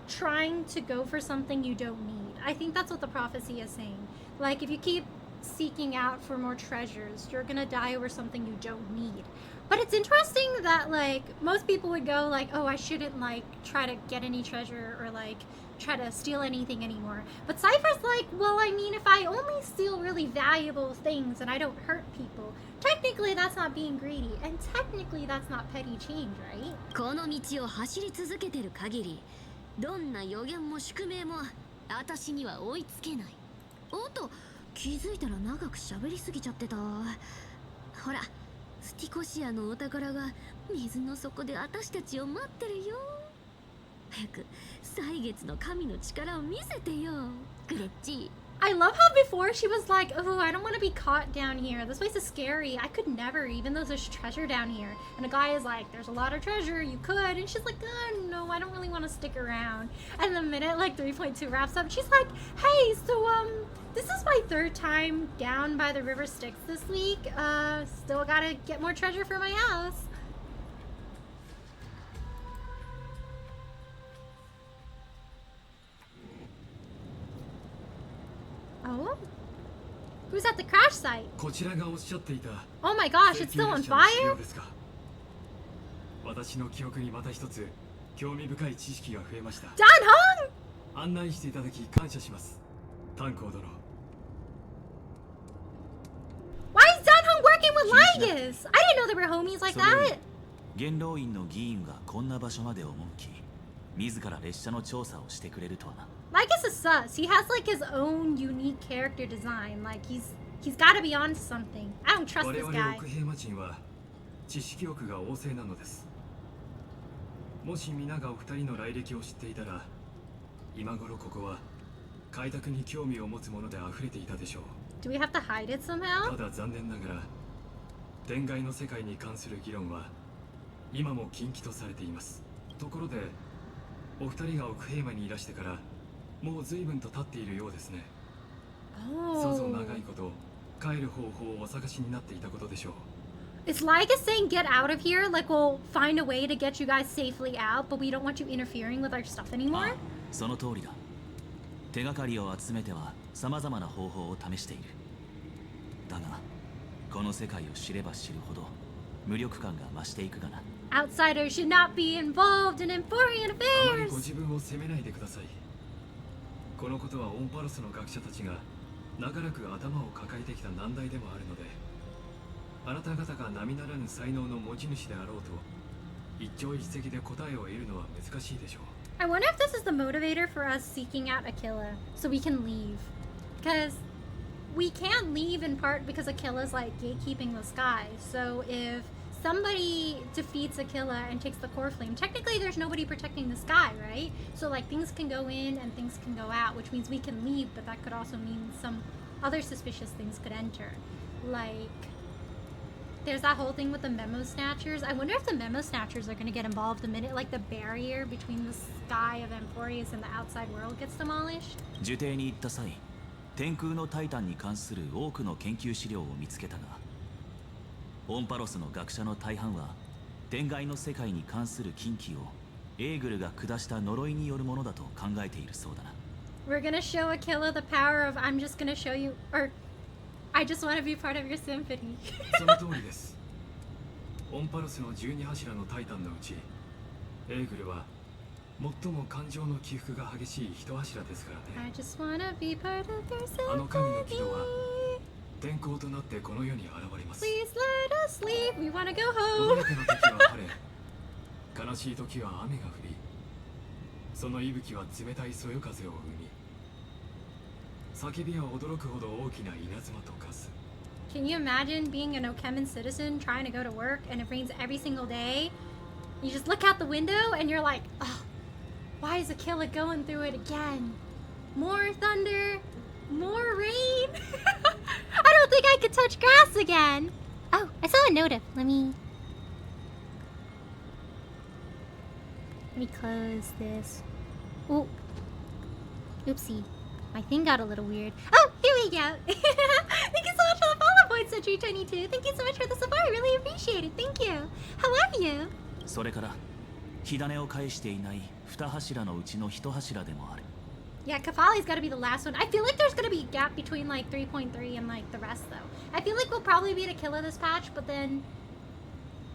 trying to go for something you don't need. I think that's what the prophecy is saying. Like, if you keep seeking out for more treasures, you're gonna die over something you don't need. But it's interesting that like most people would go like, oh, I shouldn't like try to get any treasure or like try to steal anything anymore. But Cypher's like, well, I mean, if I only steal really valuable things and I don't hurt people, technically that's not being greedy, and technically that's not petty change, right? この道を走り続けてる限り、どんな予言も宿命も私には追いつけない。おっと、気づいたら長く喋りすぎちゃってた。ほら、スティコシアのお宝が水の底で私たちを待ってるよ。早く歳月の神の力を見せてよ、グレッチ。I love how before she was like, oh, I don't want to be caught down here. This place is scary. I could never, even though there's treasure down here. And a guy is like, there's a lot of treasure. You could. And she's like, oh, no, I don't really want to stick around. And the minute like 3.2 wraps up, she's like, hey, so, this is my third time down by the river Styx this week. Still gotta get more treasure for my house. Oh? Who's at the crash site? こちらがおっしゃっていた Oh my gosh, it's still on 石油列車の資 fire? 料ですか。私の記憶にまた一つ興味深い知識が増えました。 Dan Hong! 案内していただき感謝します。炭鉱殿。 Why is Dan Hong working with Lygus? I didn't know they were homies like それより that. 元老院の議員がこんな場所まで赴き、自ら列車の調査をしてくれるとはな。 Lygus is sus. He has like his own unique character design. Like he's got to be onto something. I don't trust 我 this 々 guy. 奥平魔人は知識欲が旺盛なのです。もし皆がお二人の来歴を知っていたら、今頃ここは開拓に興味を持つもので溢れていたでしょう。 Do we have to hide it た somehow? だ残念ながら、天外の世界に関する議論は今も禁忌とされています。ところで、お二人が奥平魔にいらしてからもう随分と経っているようですね。さぞ Oh. 長いこと帰る方法をお探しになっていたことでしょう。 It's Lygus saying get out of here. Like we'll find a way to get you guys safely out, but we don't want you interfering with our stuff あ anymore. あ、その通りだ。手がかりを集めては様々な方法を試している。だが、この世界を知れば知るほど無力感が増していくがな。 Outsiders should not be involved in Emporian あまりご affairs. 自分を責めないでください。このことはオンパロスの学者たちが長らく頭を抱えてきた難題でもあるので、あなた方が並ならぬ才能の持ち主であろうと一朝一夕で答えを得るのは難しいでしょう。 I wonder if this is the motivator for us seeking out Aquila so we can leave. Because we can't leave in part because Aquila's like gatekeeping the sky. So if somebody defeats Aquila and takes the core flame, technically there's nobody protecting the sky, right? So like things can go in and things can go out, which means we can leave, but that could also mean some other suspicious things could enter. Like there's that whole thing with the memo snatchers. I wonder if the memo snatchers are going to get involved the minute like the barrier between the sky of Emporius and the outside world gets demolished. 受定に行った際、天空のタイタンに関する多くの研究資料を見つけたが、オンパロスの学者の大半は天外の世界に関する禁忌をエーグルが下した呪いによるものだと考えているそうだな。 We're going to show Aquila the power of I'm just going to show you, or I just want to be part of your symphony. その通りです。オンパロスの12柱のタイタンのうち、エーグルは最も感情の起伏が激しい一柱ですからね。 I just want to be part of your あの神の symphony. 軌道は天候となってこの世に現れます。 Please let us leave. We want to go 穏 home. やかな時は晴れ、悲しい時は雨が降り、その息吹は冷たいそよ風を生み、叫びは驚くほど大きな稲妻と化す。 Can you imagine being an Okemen citizen trying to go to work and it rains every single day? You just look out the window and you're like, oh, why is Aquila going through it again? More thunder, more rain. I don't think I could touch grass again. Oh, I saw a notif. Let me close this. Oh, oopsie. My thing got a little weird. Oh, Here we go. Thank you so much for the follow points, Century 22. Thank you so much for the support. Really appreciate it. Thank you. How are you? それから火種を返していない2柱のうちの1柱でもある。 Yeah, Kafali's gotta be the last one. I feel like there's gonna be a gap between like 3.3 and like the rest though. I feel like we'll probably be the killer this patch, but then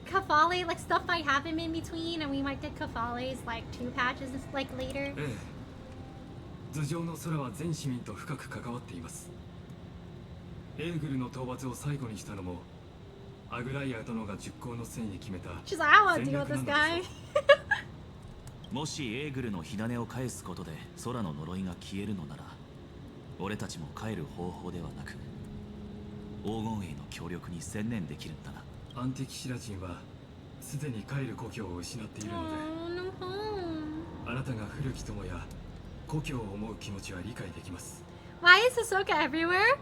Kafali, like stuff might happen in between and we might get Kafali's like 2 patches like later. ええ、頭上の空は全市民と深く関わっています。エーグルの討伐を最後にしたのもアグライア殿が熟考の末に決めた She's like, I want to 戦 deal with 略な this ので guy. しょう。もしエーグルの火種を返すことで空の呪いが消えるのなら、俺たちも帰る方法ではなく黄金衛の協力に専念できるんだな。アンティキシラ人はすでに帰る故郷を失っているの Oh, no home. で、あなたが古き友や故郷を思う気持ちは理解できます。 Why is Hisoka everywhere?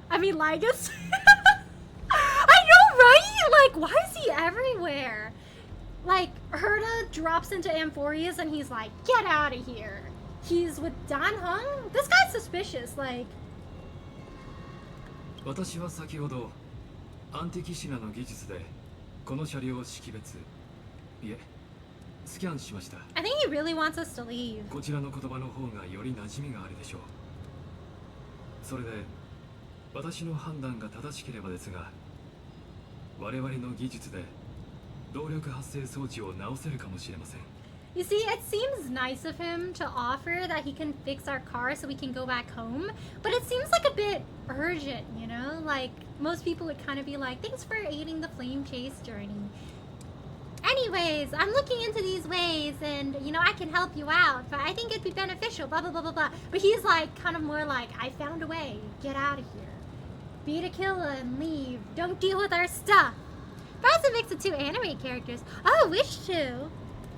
I mean, Lygus. I know, right? Like, why is he everywhere? Like, Herta drops into Amphorius and he's like, get out of here. He's with Dan Hung? This guy's suspicious, like... 私は先ほどアンティキシラの技術でこの車両を識別、いえ、スキャンしました。 I think he really wants us to leave. こちらの言葉の方がより馴染みがあるでしょう。それで私の判断が正しければですが、我々の技術で動力発生装置を直せるかもしれません。 You see, it seems nice of him to offer that he can fix our car so we can go back home, but it seems like a bit urgent, you know? Like, most people would kind of be like, thanks for aiding the flame chase journey. Anyways, I'm looking into these ways and, you know, I can help you out, but I think it'd be beneficial, blah, blah, blah, blah, blah. But he's like, kind of more like, I found a way, get out of here. Beat a killer and leave. Don't deal with our stuff. That's a mix of 2 anime characters. Oh, wish to.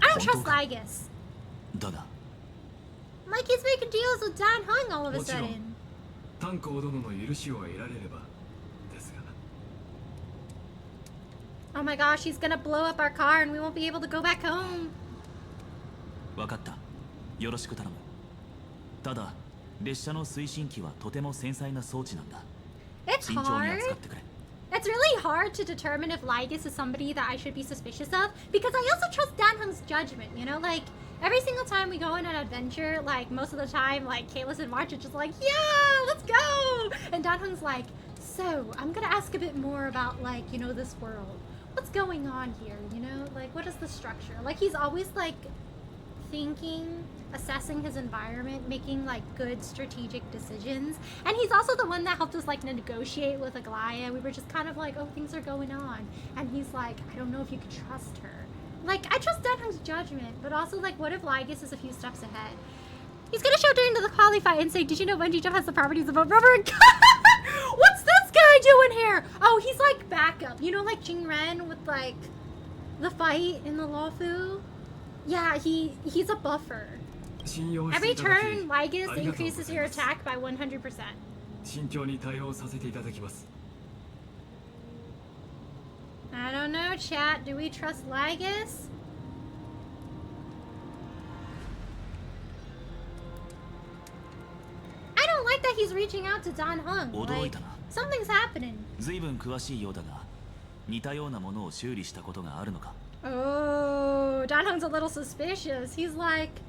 I don't trust Lygus. だが Like he's making deals with Dan Hung all of a もちろん sudden. 炭鉱殿の許しを得られればですが。 Oh my gosh, he's gonna blow up our car and we won't be able to go back home. 分かった。よろしく頼む。ただ列車の推進機はとても繊細な装置なんだ。 It's 慎重に hard. 扱ってくれ。 It's really hard to determine if Lygus is somebody that I should be suspicious of because I also trust Dan Hung's judgment, you know? Like, every single time we go on an adventure, like, most of the time, like, Kalis and March are just like, yeah, let's go! And Dan Hung's like, so, I'm gonna ask a bit more about, like, you know, this world. What's going on here, you know? Like, what is the structure? Like, he's always, like, thinking, assessing his environment, making like good strategic decisions. And he's also the one that helped us like negotiate with Aglaya. We were just kind of like, oh, things are going on. And he's like, I don't know if you could trust her. Like, I trust Dan Hung's judgment, but also like, what if Lygus is a few steps ahead? He's gonna show up during the qualify and say, did you know bungee jump has the properties of a rubber? What's this guy doing here? Oh, he's like backup. You know, like Jing Ren with like the fight in the Luofu? Yeah, he's a buffer. 信用して Every いただき turn, Lygus ありがとうございます increases your attack by 100%. 慎重に対応させていただきます。 I don't know, chat. Do we trust Lygus? I don't like that he's reaching out to Dan Hung. 驚い Like, たな。 something's happening. 随分詳しいようだが、似たようなものを修理したことがあるのか。 Oh, Dan Hung's a little suspicious. He's like,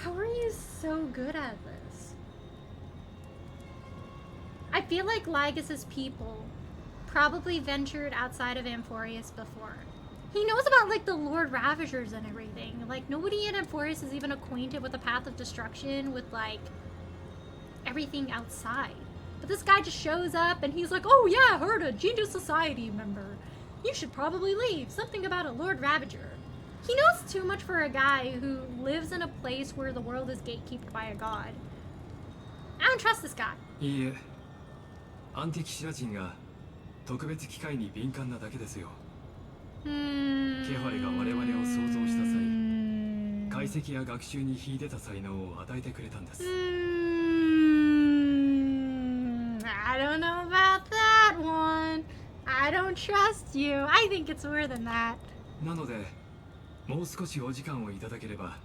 how are you so good at this? I feel like Lygus's people probably ventured outside of Amphorius before. He knows about like the Lord Ravagers and everything. Like nobody in Amphorius is even acquainted with the path of destruction, with like everything outside. But this guy just shows up and he's like, oh yeah, heard a Genius Society member. You should probably leave. Something about a Lord Ravager. He knows too much for a guy who lives in a place where the world is gatekept by a god. I don't trust this guy. いいえ、アンティキシラ人が特別機械に敏感なだけですよ。ケファレが我々を創造した際、解析や学習に秀でた才能を与えてくれたんです。I don't know about that one. I don't trust you. I think it's more than that. なので、もう少しお時間をいただければ、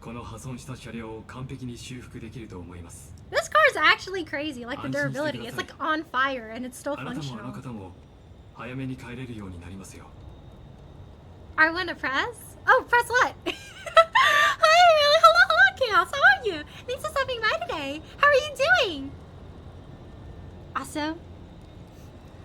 この破損した車両を完璧に修復できると思います。This car is actually crazy, like the 安心してください。 durability. It's like on fire and it's still あなたもあの functional. 方も早めに帰れるようになりますよ。 R1 to press? Oh, press what? Hi, hello, Chaos. How are you? Thanks for stopping by today. How are you doing? Also,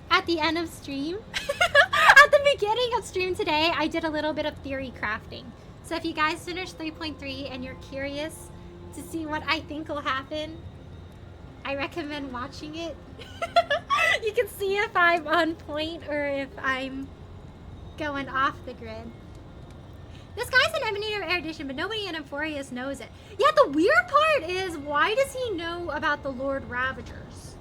at the end of stream, at the beginning of stream today, I did a little bit of theory crafting. So if you guys finished 3.3 and you're curious to see what I think will happen, I recommend watching it. You can see if I'm on point or if I'm going off the grid. This guy's an Emanator of Erudition, but nobody in Emphorius knows it. Yeah, the weird part is, why does he know about the Lord Ravagers?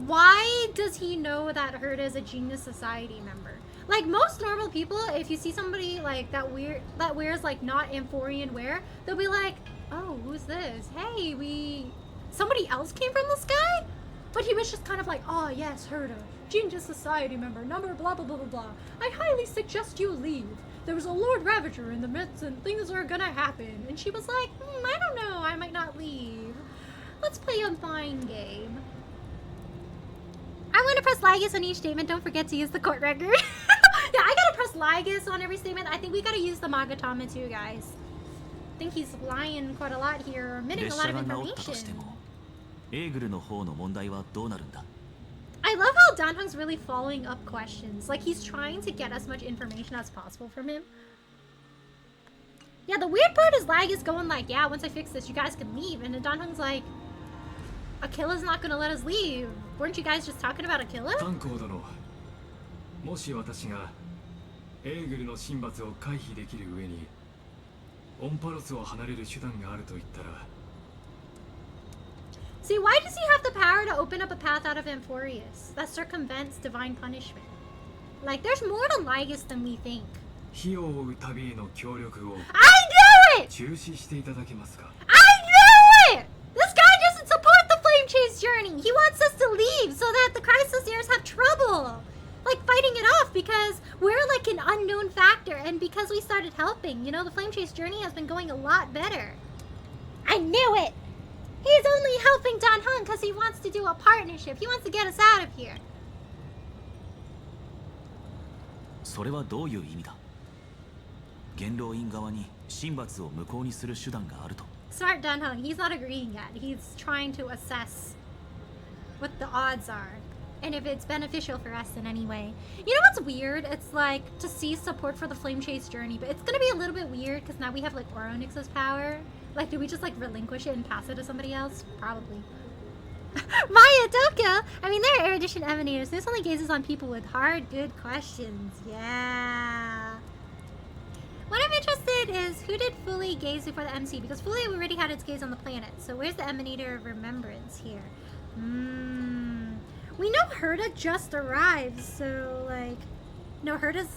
Why does he know that Herta is a Genius Society member? Like, most normal people, if you see somebody like that wears like not Amphorian wear, they'll be like, oh, who's this? Hey, somebody else came from the sky? But he was just kind of like, oh yes, Herta, Genius Society member, number blah blah blah blah blah. I highly suggest you leave. There was a Lord Ravager in the midst and things are gonna happen. And she was like, I don't know, I might not leave. Let's play a fine game. I want to press Lygus on each statement. Don't forget to use the court record. Yeah, I gotta press Lygus on every statement. I think we gotta use the Magatama too, guys. I think he's lying quite a lot here, omitting a 列 lot 車 of が治ったとしても information. エーグルの方の問題はどうなるんだ I love how Danhung's really following up questions. Like, he's trying to get as much information as possible from him. Yeah, the weird part is Lygus going like, yeah, once I fix this, you guys can leave. And then Danhung's like, Akila's not gonna let us leave. Weren't you guys just talking about Akila? 炭鉱殿、もし私がエーグルの神罰を回避できる上にオンパロスを離れる手段があると言ったら See, why does he have the power to open up a path out of Amphorius that circumvents divine punishment? Like, there's more to Lygus than we think. 火を追う旅への協力を I knew it! 中止していただけますか I knew it! This guy doesn't support the Flame Chase journey. He wants us to leave so that the Chrysosairs have trouble. Like, fighting it off because we're like an unknown factor. And because we started helping, you know, the Flame Chase journey has been going a lot better. I knew it! He's only helping Danhung because he wants to do a partnership. He wants to get us out of here. それはどういう意味だ元老院側に神罰を無効にする手段があると Smart Danhung, he's not agreeing yet. He's trying to assess what the odds are and if it's beneficial for us in any way. You know what's weird? It's like to see support for the Flame Chase journey, but it's gonna be a little bit weird because now we have like Oronix's power. Like, do we just like relinquish it and pass it to somebody else? Probably. Maya Tokyo! I mean, they're erudition emanators. This only gazes on people with hard, good questions. Yeah. What I'm interested is, who did Fuli gaze before the MC? Because Fuli already had its gaze on the planet. So where's the Emanator of Remembrance here? We know Herta just arrived, so like... No, Herta's...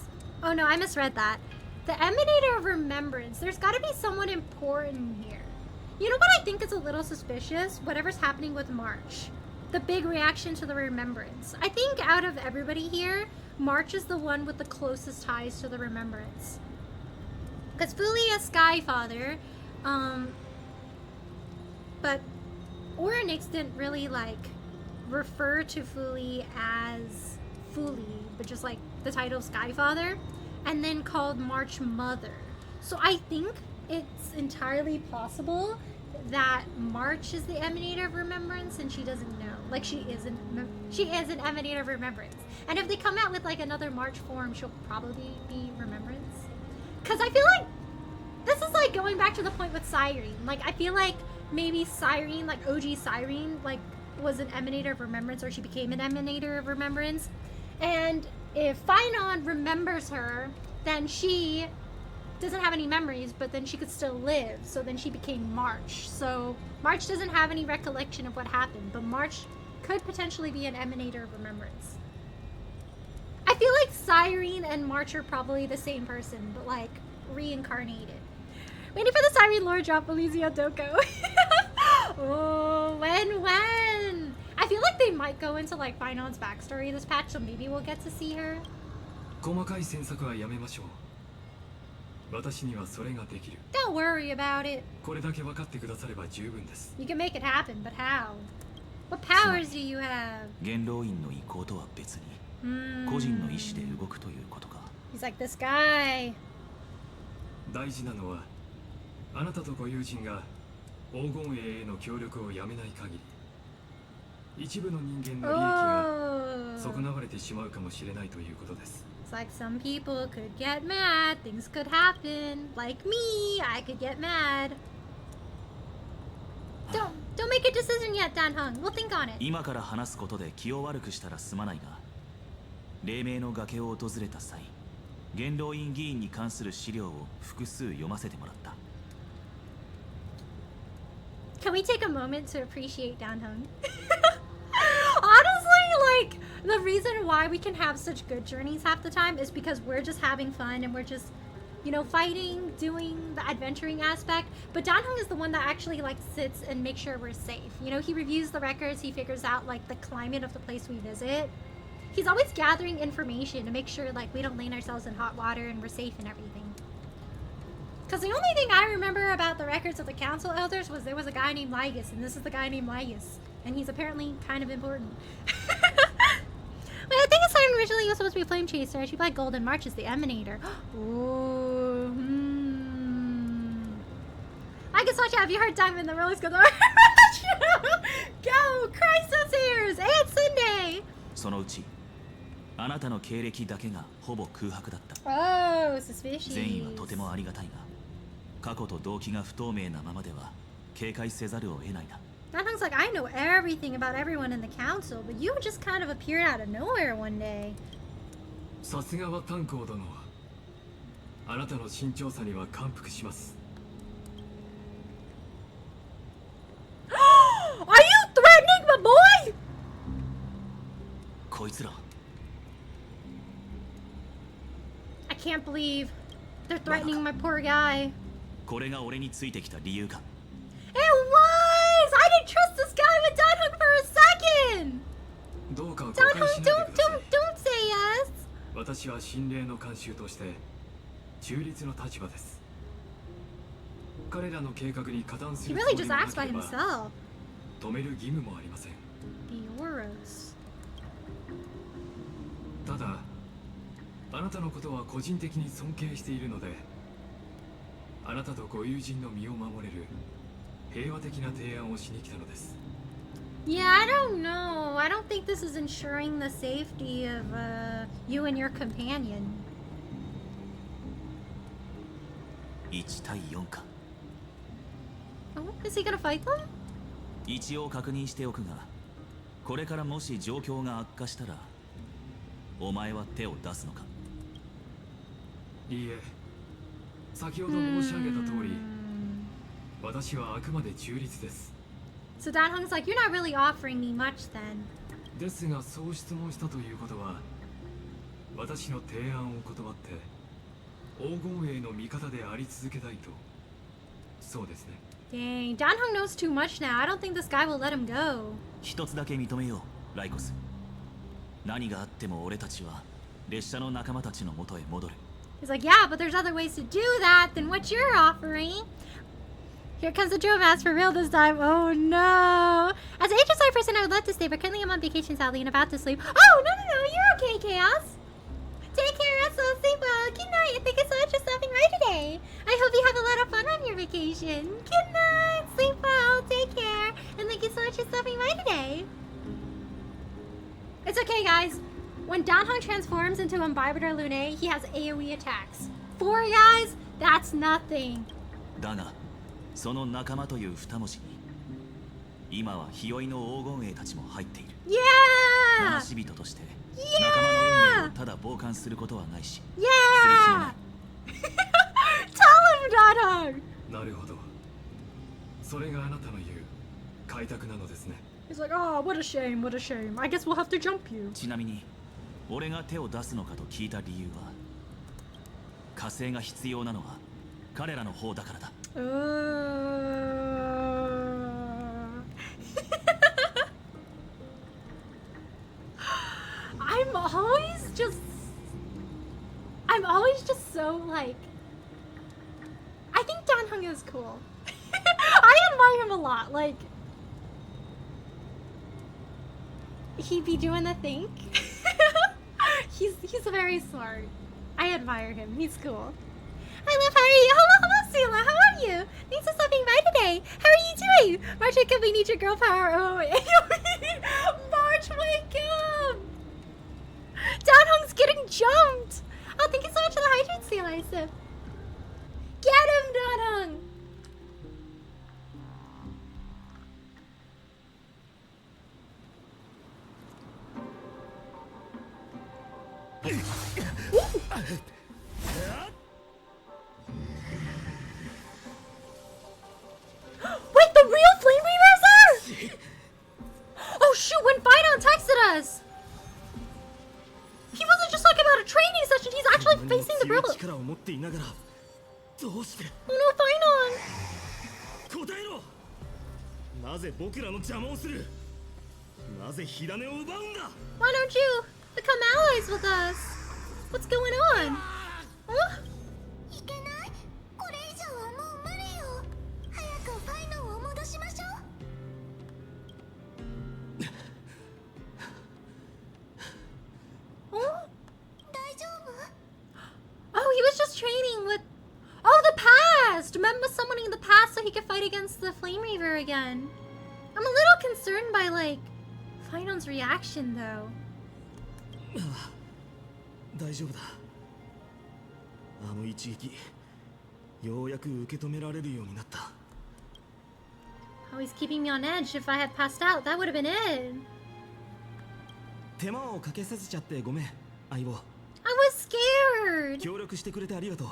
Oh no, I misread that. The Emanator of Remembrance. There's gotta be someone important here. You know what I think is a little suspicious? Whatever's happening with March. The big reaction to the Remembrance. I think out of everybody here, March is the one with the closest ties to the Remembrance. Because Fuli is Skyfather, but Oronix didn't really, like, refer to Fuli as Fuli, but just, like, the title Skyfather, and then called March Mother. So I think it's entirely possible that March is the Emanator of Remembrance and she doesn't know. Like, she is an Emanator of Remembrance. And if they come out with, like, another March form, she'll probably be Remembrance. Because I feel like this is like going back to the point with Cyrene. Like, I feel like maybe Cyrene, like OG Cyrene, like was an Emanator of Remembrance, or she became an Emanator of Remembrance. And if Phainon remembers her, then she doesn't have any memories, but then she could still live. So then she became March. So March doesn't have any recollection of what happened, but March could potentially be an Emanator of Remembrance. I feel like Cyrene and March are probably the same person, but like reincarnated. Waiting for the Cyrene lore drop, Elysia Doko. Oh, when? I feel like they might go into like Phainon's backstory this patch, so maybe we'll get to see her. 細かい詮索はやめましょう私にはそれができる。 Don't worry about it. これだけ分かってくだされば十分です。 You can make it happen, but how? What powers do you have? 元老院の意向とは別に個人の意思で動くということか。 He's like this guy. 大事なのはあなたとご友人が黄金栄への協力をやめない限り一部の人間の利益が Oh. 損なわれてしまうかもしれないということです。 It's like some people could get mad. Things could happen. Like me, I could get mad. Don't make a decision yet, Dan-hung. We'll think on it. 今から話すことで気を悪くしたらすまないが、黎明の崖を訪れた際、元老院議員に関する資料を複数読ませてもらった。 Can we take a moment to appreciate Dan-hung? Honestly, like, the reason why we can have such good journeys half the time is because we're just having fun and we're just, you know, fighting, doing the adventuring aspect. But Dan-hung is the one that actually, like, sits and makes sure we're safe. You know, he reviews the records, he figures out, like, the climate of the place we visit. He's always gathering information to make sure, like, we don't land ourselves in hot water and we're safe and everything. Because the only thing I remember about the records of the council elders was there was a guy named Lygus, and this is the guy named Lygus. And he's apparently kind of important. Wait, I think Phainon originally was supposed to be Flame Chaser. She played Golden March as the Emanator. Ooh. I guess watch out. Have you heard Diamond the Roller Coaster? Go! Crisis Airs! And Sunday! そのうちあなたの経歴だけがほぼ空白だった。 Oh, suspicious. 善意はとてもありがたいが、過去と動機が不透明なままでは警戒せざるを得ないな。 Dan-hung's like, I know everything about everyone in the council, but you just kind of appeared out of nowhere one day. さすがは炭鉱殿。あなたの慎重さには感服します。 Are you threatening my boy? こいつら I can't believe they're threatening my poor guy. これが俺についてきた理由か。 It was! I didn't trust this guy with Dan-hung for a second! どうか誤解し Dan-hung, ないでください。 don't say yes! 私は心霊の慣習として中立の立場です。彼らの計画に加担す He る really つ just もり acts by もなければ himself. 止める義務もありません。 The auras. ただあなたのことは個人的に尊敬しているので、あなたとご友人の身を守れる平和的な提案をしに来たのです。 Yeah, I don't know. I don't think this is ensuring the safety of you and your companion. 1対4か。 Oh, is he gonna fight them? 一応確認しておくが、これからもし状況が悪化したらお前は手を出すのか。いいえ、先ほど申し上げた通り、私はあくまで中立です。 So Dan-hung's like, you're not really offering me much then. ですがそう質問したということは、私の提案を断って黄金栄の味方であり続けたいと。そうですね。 Dang, Dan-hung knows too much now. I don't think this guy will let him go. 一つだけ認めよう、ライコス。何があっても俺たちは列車の仲間たちの元へ戻る。 He's like, yeah, but there's other ways to do that than what you're offering. Here comes the drill mask for real this time. Oh no. As an HSR person, I would love to stay, but currently I'm on vacation sadly and about to sleep. Oh, no, you're okay, Chaos. Take care, Russell. Sleep well. Good night, and thank you so much for stopping by today. I hope you have a lot of fun on your vacation. Good night. Sleep well. Take care. And thank you so much for stopping by today. It's okay, guys. When Dan-hung transforms into Imbibitor Lunae, he has AoE attacks. 4 guys? That's nothing. だが、その仲間という二文字に、今は日酔いの黄金栄たちも入っている。Yeah! 話し人として、仲間の運命をただ傍観することはないし、 Yeah! Tell him, Dan-hung! なるほど。それがあなたの言う開拓なのですね。 He's like, oh, what a shame, what a shame. I guess we'll have to jump you. ちなみに、俺が手を出すのかと聞いた理由は、火星が必要なのは彼らの方だからだ。I'm always just so like Danhong is cool. I admire him a lot. Like, he be doing the thing. he's very smart. I admire him. He's cool. I love how are you? Hello, Sula. How are you? Thanks for stopping by today. How are you doing? March, wake up. We need your girl power. Oh, March, wake up. Danhong's getting jumped. Oh, thank you so much for the hydrate, Sula. Get him, Danhong. Wait, the real Flame Reaver's there? Oh shoot, when Phainon texted us! He wasn't just talking about a training session, he's actually facing the real... Oh no, Phainon! 答えろ。なぜ僕らの邪魔をする。なぜ火種を奪うんだ。 Why don't you become allies with us? What's going on? Huh? いけない。これ以上はもう無理よ。早くファイノンを戻しましょう。 Oh? 大丈夫？ Oh, he was just training with... Oh, the past! Remember summoning the past so he could fight against the Flame Reaver again. I'm a little concerned by, like, Phainon's reaction, though. 大丈夫だ。あの一撃、ようやく受け止められるようになった。 Oh, he's keeping me on edge. If I had passed out, that would have been it. 手間をかけさせちゃってごめん、相棒。I was scared. 協力してくれてありがとう。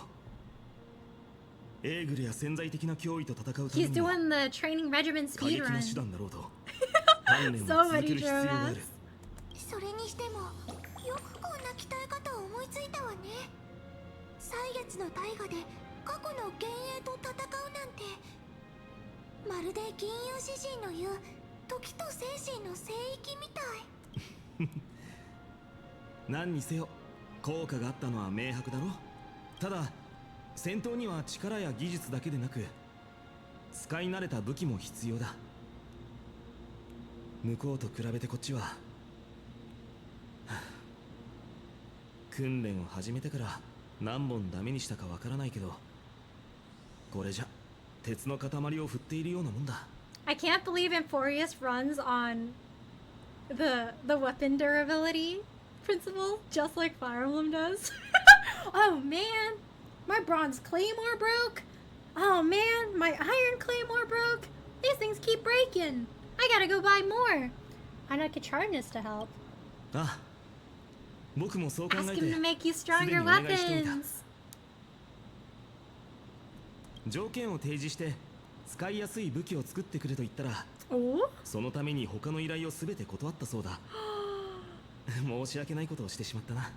エーグルや潜在的な脅威と戦うため He's には doing the training regimen 過激 speed な手 run. 段だろうと鍛錬を So 続け many る必要があ dramas. る。それにしてもよくこんな鍛え方を思いついたわね。歳月の大河で過去の幻影と戦うなんて、まるで銀融詩人の言う時と精神の聖域みたい。何にせよ効果があったのは明白だろ。ただ戦闘には力や技術だけでなく使い慣れた武器も必要だ。向こうと比べてこっちは訓練を始めてから何本ダメにしたかわからないけど、これじゃ鉄の塊を振っているようなもんだ。 I can't believe Emphorius runs on the weapon durability principle just like Fire Emblem does. Oh man, my bronze claymore broke. Oh man, my iron claymore broke. These things keep breaking. I gotta go buy more. I know Kacharnus to help. ああ、僕もそう考 Ask えて him to make you すで stronger にお願いしておいた。 weapons. 条件を提示して使いやすい武器を作ってくれと言ったら、 Oh? そのために他の依頼をすべて断ったそうだ。申し訳ないことをしてしまったな。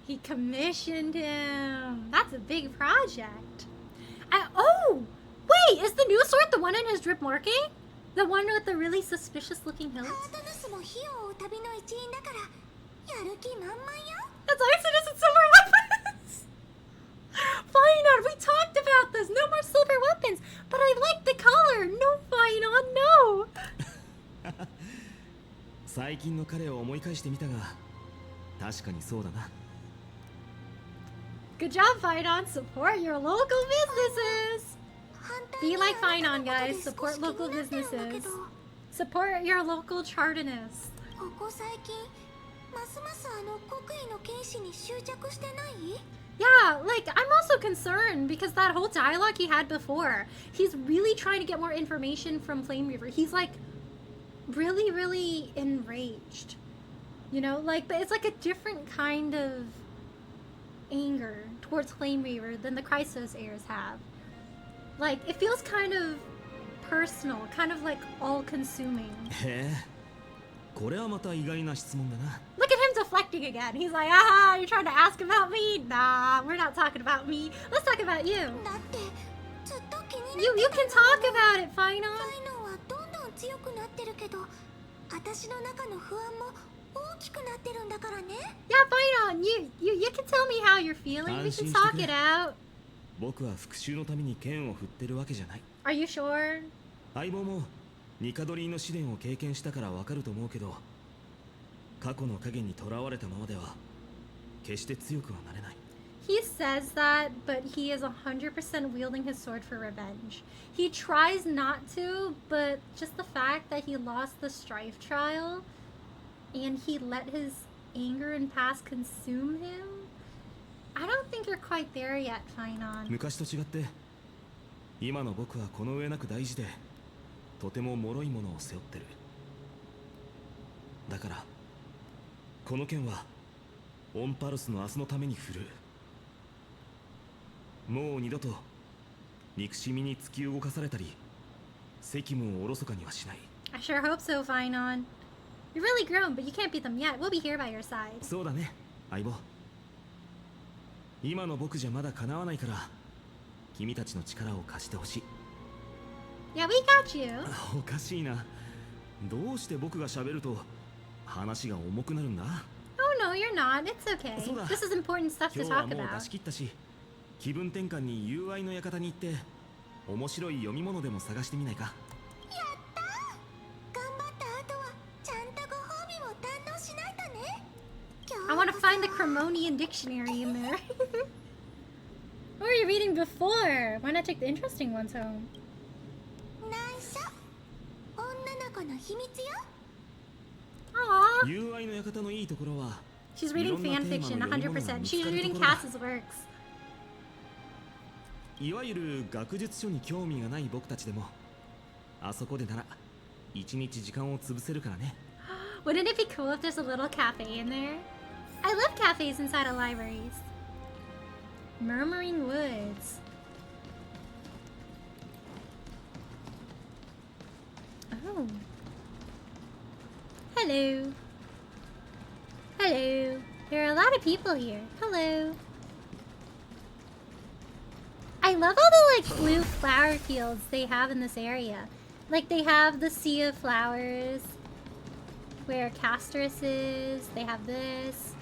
He commissioned him. That's a big project. Oh! Wait, is the new sword the one in his drip marking? The one with the really suspicious looking hilt? ハートヌスも火を追う旅の一員だからやる気満々よ。 That's Exodus and silver weapons! Phainon, we talked about this! No more silver weapons! But I like the color! No, Phainon, no! 最近の彼を思い返してみたが、確かにそうだな。 Good job, Phainon! Support your local businesses! 反対 Be に like あな Phainon, たのことで guys. 少し Support 気にな local ってるんだけ businesses. ど、 Support your local Chardinus. ここ最近ますますあの国威の剣士に執着してない？ Yeah, like, I'm also concerned because that whole dialogue he had before, he's really trying to get more information from Flame Reaver. He's, like, really, really enraged. You know, like, but it's like a different kind of anger towards Flame Reaver than the Chrysos heirs have. Like, it feels kind of personal, kind of, like, all-consuming. へえ、これはまた意外な質問だな。 Look at him deflecting again. He's like, ah, you're trying to ask about me? Nah, we're not talking about me. Let's talk about you. だってずっと気になって You た can の。 talk about it, ファ Phainon. イノンはどんどん強くなってるけど、私の中の不安も大きくなってるんだからね。 Yeah, Phainon, you can tell me how you're feeling. We can talk it out. 僕は復讐のために剣を振ってるわけじゃない。 Are you sure? 相棒もニカドリーの試練を経験したからわかると思うけど、過去の影にとらわれたままでは決して強くはなれない。 He says that, but he is 100% wielding his sword for revenge. He tries not to, but just the fact that he lost the strife trial and he let his anger and past consume him, I don't think you're quite there yet, Phainon. 昔と違って今の僕はこの上なく大事で、とても脆いものを背負ってる。だからこの剣はオンパルスの明日のために振る。もう二度と憎しみに突き動かされたり責務をおろそかにはしない。 I sure hope so, Phainon. You're really grown, but you can't beat them yet. We'll be here by your side. そうだね、相棒。今の僕じゃまだ叶わないから君たちの力を貸してほしい。 Yeah, we got you. おかしいな。どうして僕が喋ると話が重くなるんだ？ Oh no, you're not. It's okay. そうだ。 This is important stuff 今 to 日は talk もう出 about. し切ったし、気分転換に友愛の館に行って面白い読み物でも探してみないか？やったー。頑張った後はちゃんとご褒美も堪能しないとね。 I want to find the Cremonian dictionary in there. What were you reading before? Why not take the interesting ones home? 内緒。女の子の秘密よ。 Aww. 友愛の館のいいところは She's reading fan fiction 100%. She's reading Cass's works. いわゆる学術書に興味がない僕たちでもあそこでなら一日時間を潰せるからね。 Wouldn't it be cool if there's a little cafe in there? I love cafes inside of libraries. Murmuring Woods. Oh. Hello. Hello. There are a lot of people here. Hello. I love all the like blue flower fields they have in this area. Like they have the Sea of Flowers where Castris is. They have this.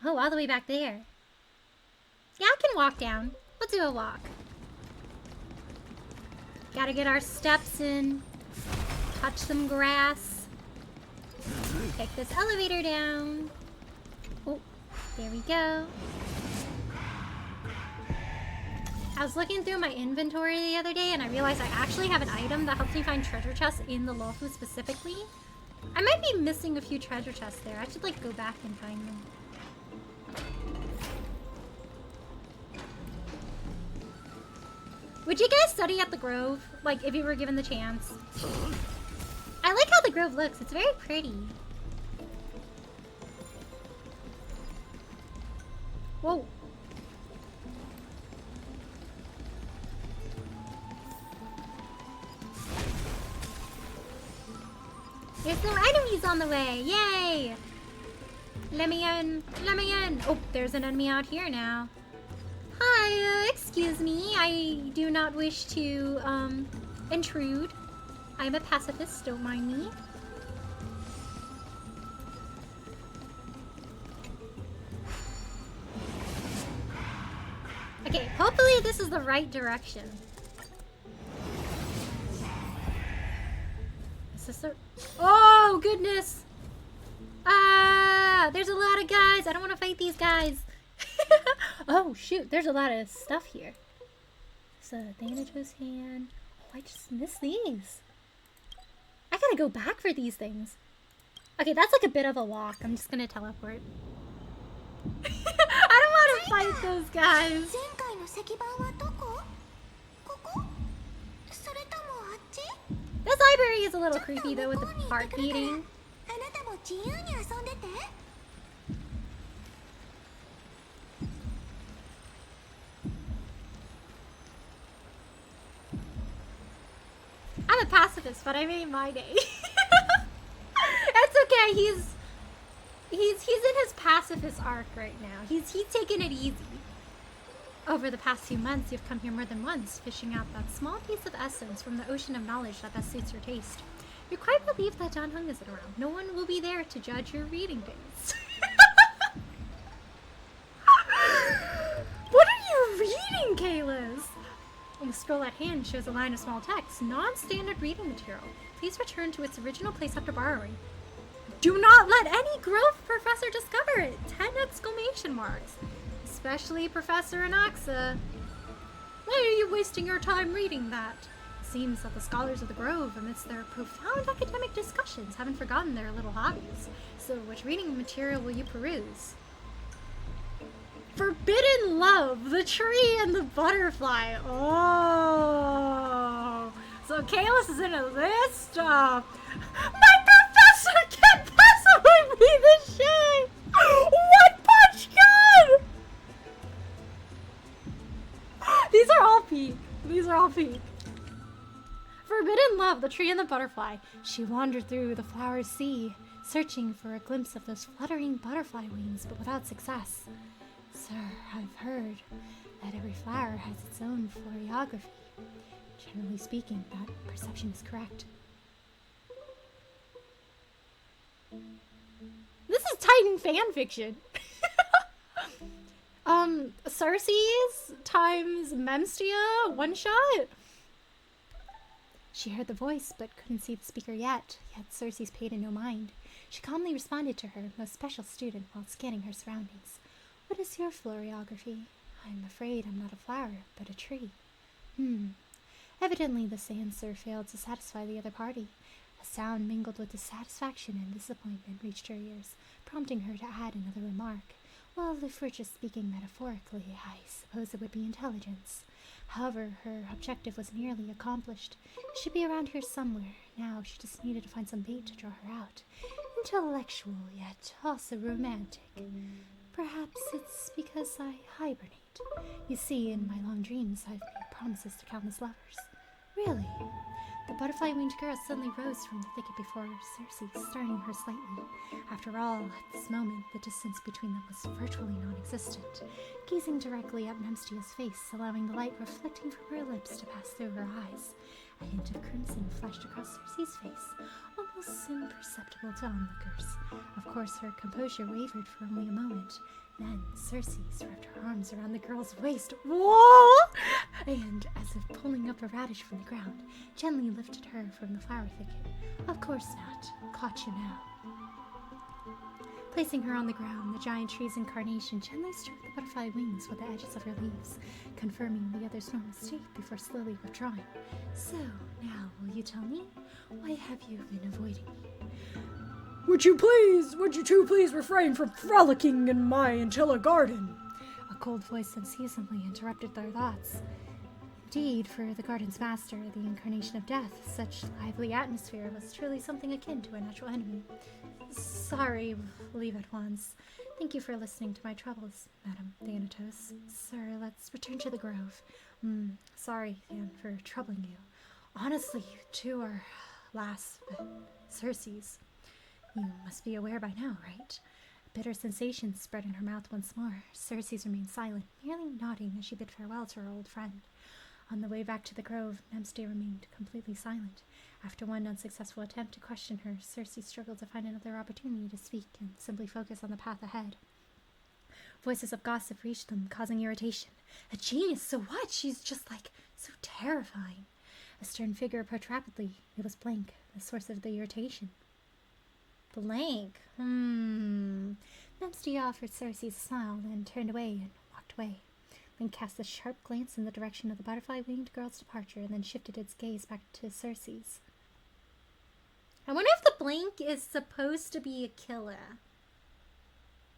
Oh, all the way back there. Yeah, I can walk down. We'll do a walk. Gotta get our steps in. Touch some grass. Take this elevator down. Oh, there we go. I was looking through my inventory the other day and I realized I actually have an item that helps me find treasure chests in the Lofu specifically. I might be missing a few treasure chests there. I should like go back and find them. Would you guys study at the Grove? Like, if you were given the chance? I like how the Grove looks. It's very pretty. Whoa. There's no enemies on the way. Yay! Let me in. Let me in. Oh, there's an enemy out here now. Hi, excuse me. I do not wish to, intrude. I'm a pacifist, don't mind me. Okay, hopefully this is the right direction. Is this the... Oh, goodness! Ah, there's a lot of guys. I don't want to fight these guys. Oh, shoot. There's a lot of stuff here. So, Thanatos hand. Oh, I just missed these. I gotta go back for these things. Okay, that's like a bit of a walk. I'm just gonna teleport. I don't want to fight those guys. 前回の石板はどこ？ここ？それともあっち？ This library is a little creepy though with the heart beating. あなたも自由に遊んでて。 I'm a pacifist, but I made my day. That's okay. He's in his pacifist arc right now. He's taking it easy. Over the past few months, you've come here more than once, fishing out that small piece of essence from the ocean of knowledge that best suits your taste. You're quite relieved that John Hung isn't around. No one will be there to judge your reading days. Kayla's! The scroll at hand shows a line of small text, non-standard reading material. Please return to its original place after borrowing. Do not let any growth professor discover it! 10 exclamation marks. Especially Professor Anaxa. Why are you wasting your time reading that? It seems that the scholars of the Grove, amidst their profound academic discussions, haven't forgotten their little hobbies. So which reading material will you peruse? Forbidden Love, the Tree and the Butterfly. Oh. So Kalis is into this stuff. My professor can't possibly be this shit. One Punch Gun! These are all peak. These are all peak. Forbidden Love, the Tree and the Butterfly. She wandered through the flower sea, searching for a glimpse of those fluttering butterfly wings, but without success. Sir, I've heard that every flower has its own floriography. Generally speaking, that perception is correct. This is Titan fanfiction. Cersei's times Memstia one-shot? She heard the voice, but couldn't see the speaker yet Cersei's paid it no mind. She calmly responded to her most special student while scanning her surroundings. What is your floriography? I'm afraid I'm not a flower, but a tree. Evidently this answer failed to satisfy the other party. A sound mingled with dissatisfaction and disappointment reached her ears, prompting her to add another remark. Well, if we're just speaking metaphorically, I suppose it would be intelligence. However, her objective was nearly accomplished. She'd be around here somewhere. Now she just needed to find some bait to draw her out. Intellectual, yet also romantic. Perhaps it's because I hibernate. You see, in my long dreams, I've made promises to countless lovers. Really? The butterfly-winged girl suddenly rose from the thicket before Cersei, startling her slightly. After all, at this moment, the distance between them was virtually non-existent. Gazing directly at Memstia's face, allowing the light reflecting from her lips to pass through her eyes. A hint of crimson flashed across Cersei's face, almost imperceptible to onlookers. Of course, her composure wavered for only a moment. Then Cersei swept her arms around the girl's waist. Whoa! And, as if pulling up a radish from the ground, gently lifted her from the flower thicket. Of course not. Caught you now. Placing her on the ground, the giant tree's incarnation gently stroked the butterfly wings with the edges of her leaves, confirming the other's normal state before slowly withdrawing. So, now, will you tell me? Why have you been avoiding me? Would you two please refrain from frolicking in my Antilla garden? A cold voice unseasonably interrupted their thoughts. Indeed, for the garden's master, the incarnation of death, such lively atmosphere was truly something akin to a natural enemy. Sorry, we'll leave at once. Thank you for listening to my troubles, Madam Thanatos. Sir, let's return to the grove. Sorry, Than, for troubling you. Honestly, you two are last but Cersei's. You must be aware by now, right? A bitter sensation spread in her mouth once more. Cersei's remained silent, merely nodding as she bid farewell to her old friend. On the way back to the grove, Memstia remained completely silent. After one unsuccessful attempt to question her, Cersei struggled to find another opportunity to speak and simply focus on the path ahead. Voices of gossip reached them, causing irritation. A genius, so what? She's just, so terrifying. A stern figure approached rapidly. It was Blank, the source of the irritation. Blank? Memstia offered Cersei a smile, then turned away and walked away. Blank cast a sharp glance in the direction of the butterfly-winged girl's departure, and then shifted its gaze back to Cersei's. I wonder if the Blank is supposed to be Aquila.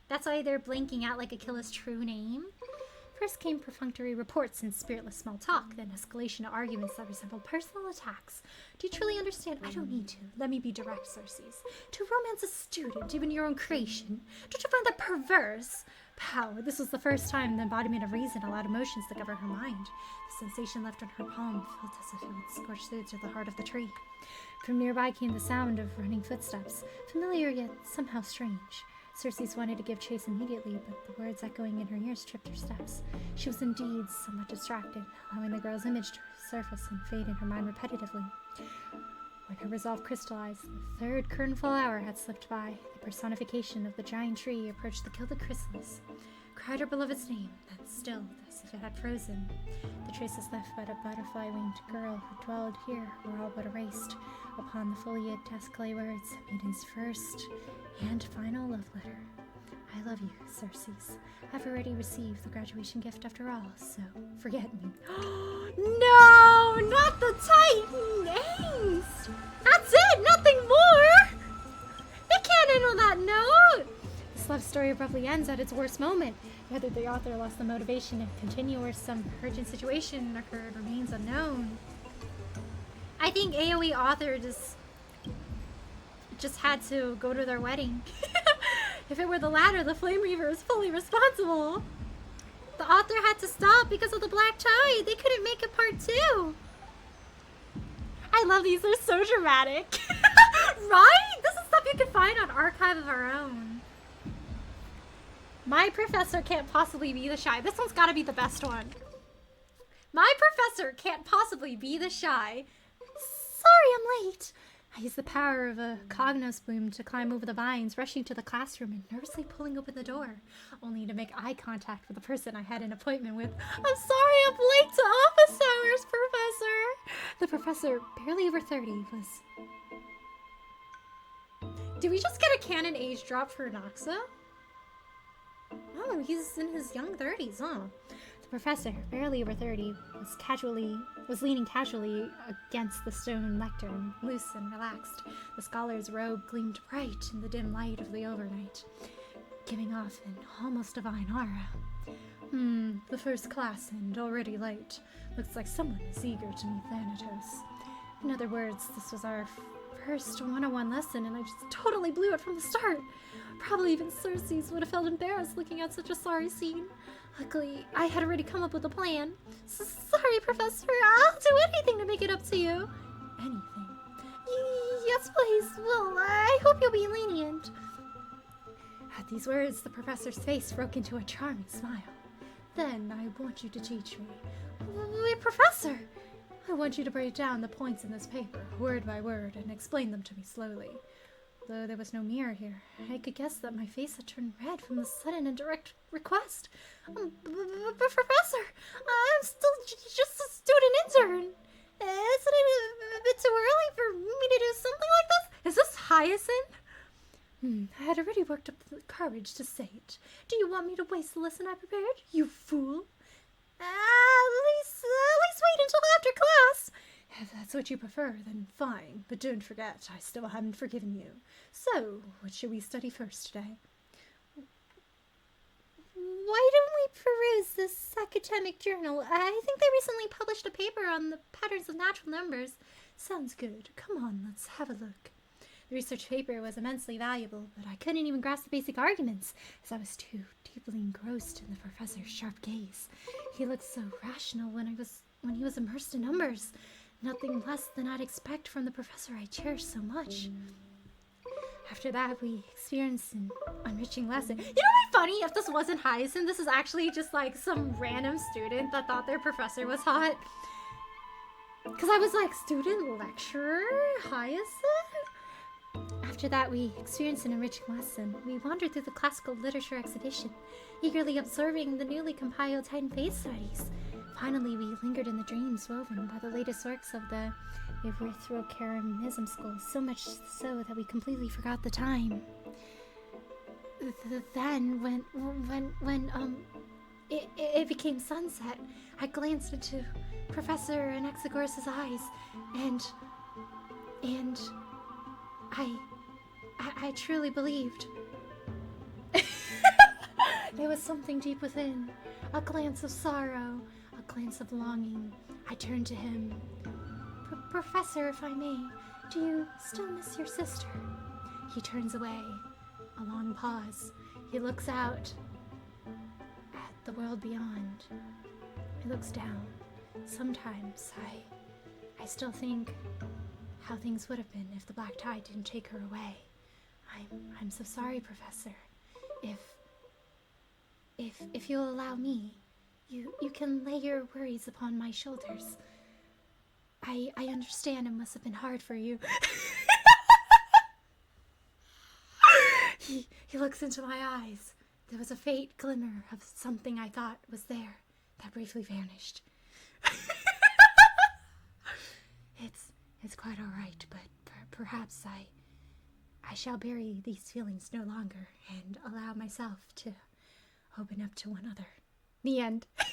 That's why they're blanking out like Aquila's true name. First came perfunctory reports and spiritless small talk, then escalation to arguments that resembled personal attacks. Do you truly understand? I don't need to. Let me be direct, Cersei's. To romance a student, even your own creation, don't you find that perverse? Pow, this was the first time the embodiment of reason allowed emotions to govern her mind. The sensation left on her palm felt as if it would scorch through to the heart of the tree. From nearby came the sound of running footsteps, familiar yet somehow strange. Cersei wanted to give chase immediately, but the words echoing in her ears tripped her steps. She was indeed somewhat distracted, allowing the girl's image to surface and fade in her mind repetitively. When her resolve crystallized, the third kernful hour had slipped by. The personification of the giant tree approached the gilded chrysalis. cried her beloved's name, then still, as if it had frozen. The traces left by the butterfly-winged girl who dwelled here were all but erased upon the foliate clay words, Maiden's first and final love letter. I love you, Circes. I've already received the graduation gift after all, so forget me. No, not the Titan Ace! That's it, nothing more! It can't end on that note! This love story abruptly ends at its worst moment. Whether the author lost the motivation to continue or some urgent situation occurred remains unknown. I think AoE author just had to go to their wedding. If it were the latter, the Flame Reaver is fully responsible. The author had to stop because of the black tie. They couldn't make it part 2. I love these. They're so dramatic. Right? This is stuff you can find on Archive of Our Own. My professor can't possibly be the shy. This one's got to be the best one. My professor can't possibly be the shy. Sorry I'm late. I used the power of a cognos bloom to climb over the vines, rushing to the classroom and nervously pulling open the door, only to make eye contact with the person I had an appointment with. I'm sorry I'm late to office hours, Professor. The professor, barely over 30, was... Did we just get a canon age drop for Noxa? Oh, he's in his young 30s, huh? The professor, barely over 30, was leaning casually against the stone lectern, loose and relaxed. The scholar's robe gleamed bright in the dim light of the overnight, giving off an almost divine aura. The first class and already late. Looks like someone is eager to meet Thanatos. In other words, this was our first one-on-one lesson and I just totally blew it from the start. Probably even Circes would have felt embarrassed looking at such a sorry scene. Luckily, I had already come up with a plan. Sorry, Professor. I'll do anything to make it up to you. Anything? Yes, please. Well, I hope you'll be lenient. At these words, the professor's face broke into a charming smile. Then, I want you to teach me. Wait, Professor! I want you to break down the points in this paper, word by word, and explain them to me slowly. Though there was no mirror here, I could guess that my face had turned red from the sudden and direct request. Professor, I'm still just a student intern. Isn't it a bit too early for me to do something like this? Is this Hyacinth? I had already worked up the courage to say it. Do you want me to waste the lesson I prepared, you fool? At least wait until after class. If that's what you prefer, then fine. But don't forget, I still haven't forgiven you. So, what should we study first today? Why don't we peruse this academic journal? I think they recently published a paper on the patterns of natural numbers. Sounds good. Come on, let's have a look. The research paper was immensely valuable, but I couldn't even grasp the basic arguments, as I was too deeply engrossed in the professor's sharp gaze. He looked so rational when he was immersed in numbers. Nothing less than I'd expect from the professor I cherish so much. After that, we experienced an enriching lesson. You know, it'd be funny if this wasn't Hyacinth. This is actually just like some random student that thought their professor was hot. Because I was like, student lecturer? Hyacinth? After that, we experienced an enriching lesson. We wandered through the classical literature exhibition, eagerly observing the newly compiled Titan Faith studies. Finally, we lingered in the dreams woven by the latest works of the Erythrocharanism school, so much so that we completely forgot the time. Then, when it became sunset, I glanced into Professor Anaxagoras' eyes, and I truly believed. There was something deep within, a glance of sorrow, a glance of longing. I turned to him. Professor, if I may, do you still miss your sister? He turns away. A long pause. He looks out at the world beyond. He looks down. Sometimes I still think how things would have been if the black tide didn't take her away. I'm so sorry, Professor. If you'll allow me, you can lay your worries upon my shoulders. I understand it must have been hard for you. He looks into my eyes. there was a faint glimmer of something I thought was there that briefly vanished. It's quite all right, but perhaps I shall bury these feelings no longer and allow myself to open up to one other. The end. I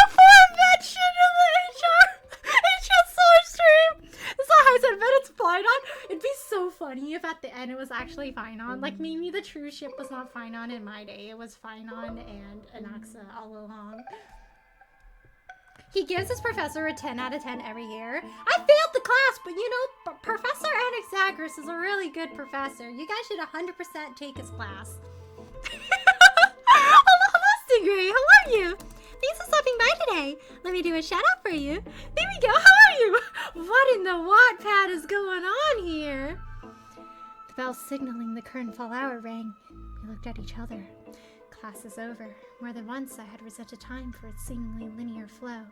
have 4 mention in the HR stream. That's why I said, but it's Phainon. It'd be so funny if at the end it was actually Phainon. Like, maybe the true ship was not Phainon in my day. It was Phainon and Anaxa all along. He gives his professor a 10 out of 10 every year. I failed the class, but you know, Professor Anaxagras is a really good professor. You guys should 100% take his class. Hello, Stingray. How are you? Thanks for stopping by today. Let me do a shout out for you. There we go. How are you? What in the Wattpad is going on here? The bell signaling the current fall hour rang. We looked at each other. Class is over. More than once I had resented time for its seemingly linear flow,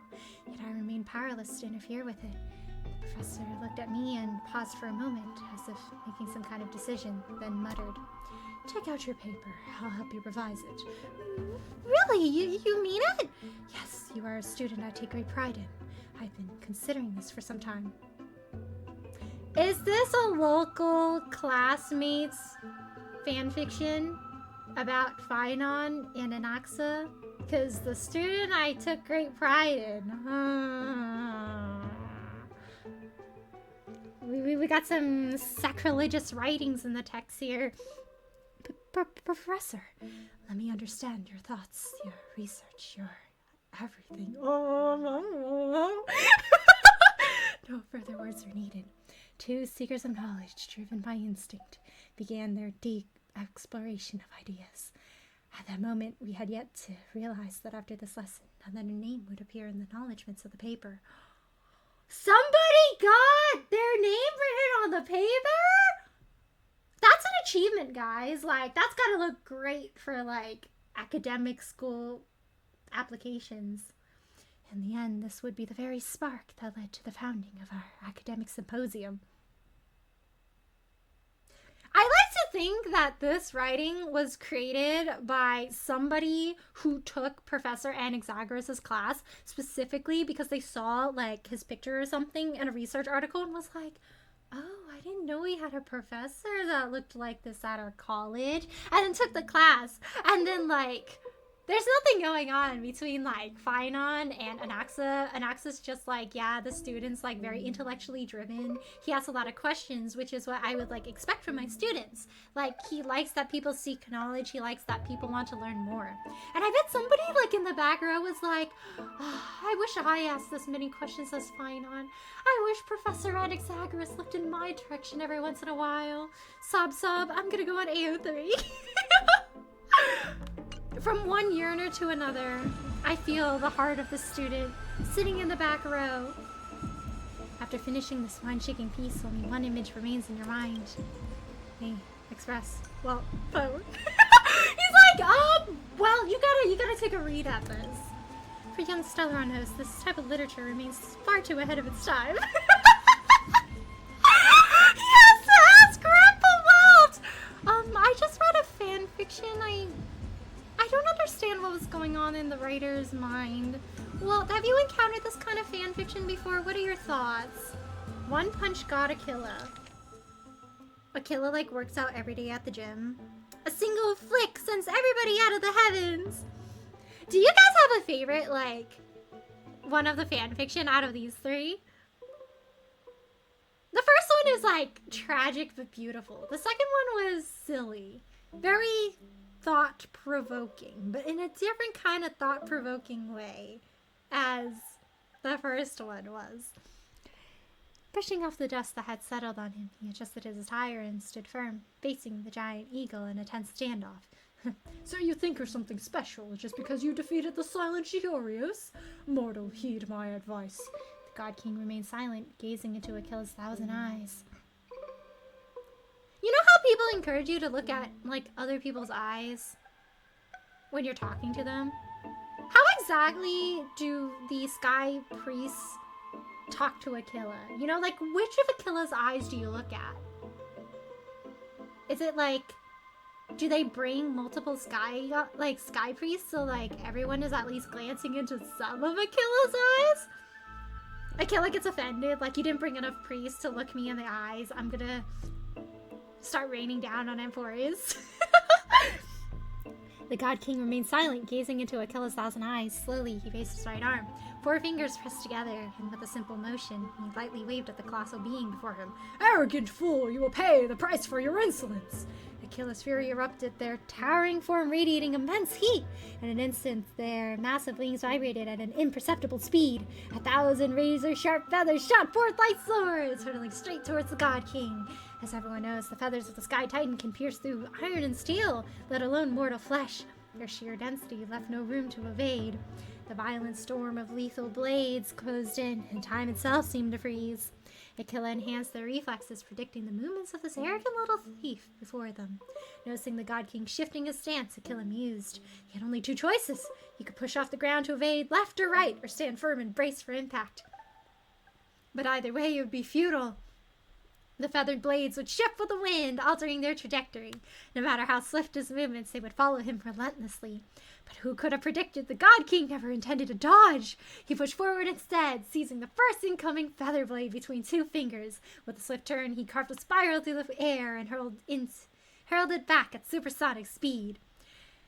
yet I remained powerless to interfere with it. The professor looked at me and paused for a moment, as if making some kind of decision, then muttered, "Check out your paper. I'll help you revise it." Really? You mean it? Yes, you are a student I take great pride in. I've been considering this for some time. Is this a local classmates fanfiction about Phainon and Anaxa? Because the student I took great pride in. We got some sacrilegious writings in the text here. Professor, let me understand your thoughts, your research, your everything. No further words are needed. 2 seekers of knowledge, driven by instinct, began their deep exploration of ideas. At that moment, we had yet to realize that after this lesson, another name would appear in the acknowledgments of the paper. Somebody got their name written on the paper? That's an achievement, guys. Like, that's gotta look great for, like, academic school applications. In the end, this would be the very spark that led to the founding of our academic symposium. I like to think that this writing was created by somebody who took Professor Anaxagras' class specifically because they saw, like, his picture or something in a research article and was like, oh, I didn't know we had a professor that looked like this at our college, and then took the class. And then, like, there's nothing going on between, like, Phainon and Anaxa. Anaxa's just like, yeah, the student's, like, very intellectually driven. He asks a lot of questions, which is what I would, like, expect from my students. Like, he likes that people seek knowledge. He likes that people want to learn more. And I bet somebody, like, in the back row was like, oh, I wish I asked this many questions as Phainon. I wish Professor Anaxagras looked in my direction every once in a while. Sob, I'm gonna go on AO3. From one yearner to another, I feel the heart of the student sitting in the back row. After finishing this mind-shaking piece, only one image remains in your mind. Me, express. Well, phone. He's like, well, you gotta take a read at this. For young Stellaron hosts, this type of literature remains far too ahead of its time. Yes, ask Grapplewelt! I just read a fan fiction. I don't understand what was going on in the writer's mind. Well, have you encountered this kind of fan fiction before? What are your thoughts? One Punch got Aquila. Aquila, like, works out every day at the gym. A single flick sends everybody out of the heavens. Do you guys have a favorite, like, one of the fan fiction out of these 3? The first one is, like, tragic but beautiful. The second one was silly. Very thought-provoking, but in a different kind of thought-provoking way as the first one was. Brushing off the dust that had settled on him, he adjusted his attire and stood firm, facing the giant eagle in a tense standoff. So you think you're something special just because you defeated the Silent Shiorius? Mortal, heed my advice. The God King remained silent, gazing into Aquila's 1,000 eyes. You know how people encourage you to look at, like, other people's eyes when you're talking to them? How exactly do the Sky Priests talk to Aquila? You know, like, which of Aquila's eyes do you look at? Is it, like, do they bring multiple sky priests so like everyone is at least glancing into some of Akila's eyes? Akila gets offended, like, you didn't bring enough priests to look me in the eyes. I'm gonna start raining down on Amphoris. The God King remained silent, gazing into Akila's 1,000 eyes. Slowly, he raised his right arm. 4 fingers pressed together, and with a simple motion, he lightly waved at the colossal being before him. Arrogant fool, you will pay the price for your insolence! Akila's fury erupted, their towering form radiating immense heat. In an instant, their massive wings vibrated at an imperceptible speed. 1,000 razor-sharp feathers shot forth like swords, hurtling straight towards the God King. As everyone knows, the feathers of the Sky Titan can pierce through iron and steel, let alone mortal flesh. Their sheer density left no room to evade. The violent storm of lethal blades closed in, and time itself seemed to freeze. Akila enhanced their reflexes, predicting the movements of this arrogant little thief before them. Noticing the God King shifting his stance, Akila mused. He had only 2 choices. He could push off the ground to evade left or right, or stand firm and brace for impact. But either way, it would be futile. The feathered blades would shift with the wind, altering their trajectory. No matter how swift his movements, they would follow him relentlessly. But who could have predicted the God King never intended to dodge? He pushed forward instead, seizing the first incoming feather blade between 2 fingers. With a swift turn, he carved a spiral through the air and hurled it back at supersonic speed.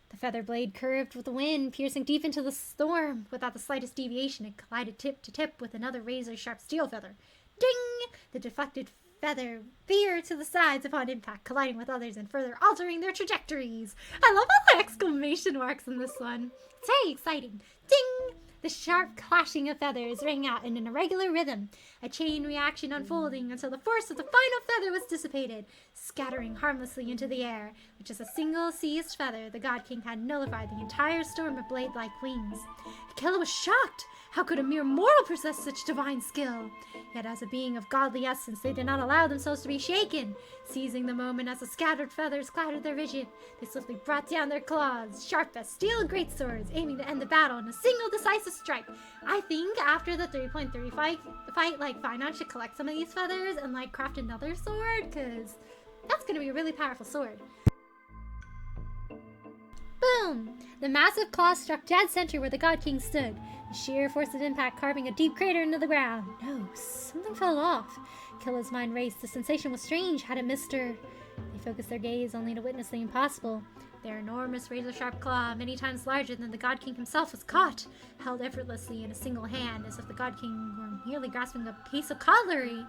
The feather blade curved with the wind, piercing deep into the storm. Without the slightest deviation, it collided tip to tip with another razor-sharp steel feather. Ding! The deflected feather veered to the sides upon impact, colliding with others and further altering their trajectories. I love all the exclamation marks in this one. It's very exciting. Ding! The sharp clashing of feathers rang out in an irregular rhythm, a chain reaction unfolding until the force of the final feather was dissipated, scattering harmlessly into the air. With just a single seized feather, the God King had nullified the entire storm of blade-like wings. Akila was shocked. How could a mere mortal possess such divine skill? Yet as a being of godly essence, they did not allow themselves to be shaken. Seizing the moment as the scattered feathers clouded their vision, they swiftly brought down their claws, sharp as steel greatswords, aiming to end the battle in a single decisive strike. I think after the 3.3 fight, like, Phainon should collect some of these feathers and, like, craft another sword, because that's going to be a really powerful sword. Boom! The massive claw struck dead center where the God King stood. The sheer force of impact carving a deep crater into the ground. No, something fell off. Akila's mind raced. The sensation was strange. Had it missed her? They focused their gaze only to witness the impossible. Their enormous razor-sharp claw, many times larger than the God King himself, was caught, held effortlessly in a single hand, as if the God King were merely grasping a piece of cutlery.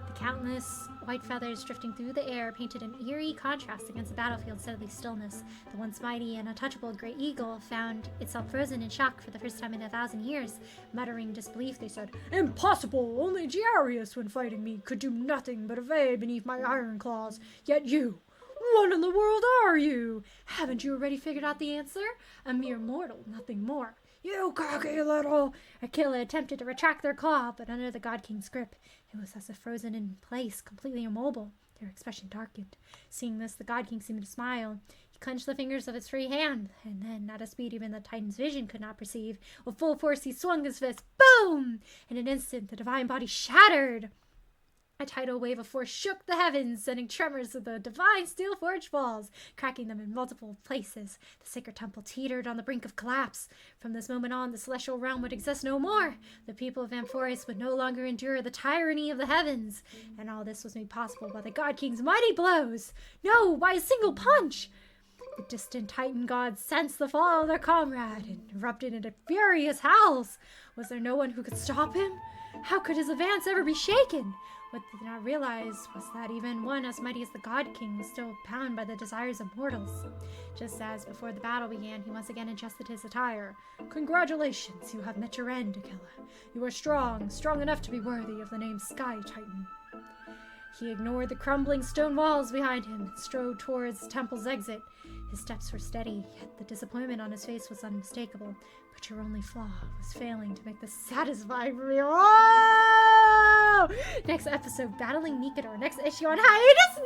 The countless white feathers drifting through the air painted an eerie contrast against the battlefield's deadly stillness. The once mighty and untouchable great eagle found itself frozen in shock for the first time in 1,000 years. Muttering disbelief, they said, "Impossible! Only Giarius, when fighting me, could do nothing but evade beneath my iron claws. Yet you... what in the world are you? Haven't you already figured out the answer? A mere mortal, nothing more. You cocky little..." Akila attempted to retract their claw, but under the God King's grip, it was as if frozen in place, completely immobile. Their expression darkened. Seeing this, the God King seemed to smile. He clenched the fingers of his free hand, and then, at a speed even the Titan's vision could not perceive, with full force he swung his fist. Boom! In an instant, the divine body shattered. A tidal wave of force shook the heavens, sending tremors to the divine steel-forged walls, cracking them in multiple places. The sacred temple teetered on the brink of collapse. From this moment on, the celestial realm would exist no more. The people of Amphoris would no longer endure the tyranny of the heavens. And all this was made possible by the God King's mighty blows. No, by a single punch! The distant Titan gods sensed the fall of their comrade and erupted into furious howls. Was there no one who could stop him? How could his advance ever be shaken? What they did not realize was that even one as mighty as the God King was still bound by the desires of mortals. Just as before the battle began, he once again adjusted his attire. "Congratulations, you have met your end, Akila. You are strong, strong enough to be worthy of the name Sky Titan." He ignored the crumbling stone walls behind him and strode towards the temple's exit. His steps were steady, yet the disappointment on his face was unmistakable. But your only flaw was failing to make this satisfying for you. Oh! Next episode, battling Nikador. Next issue on hiatus. No!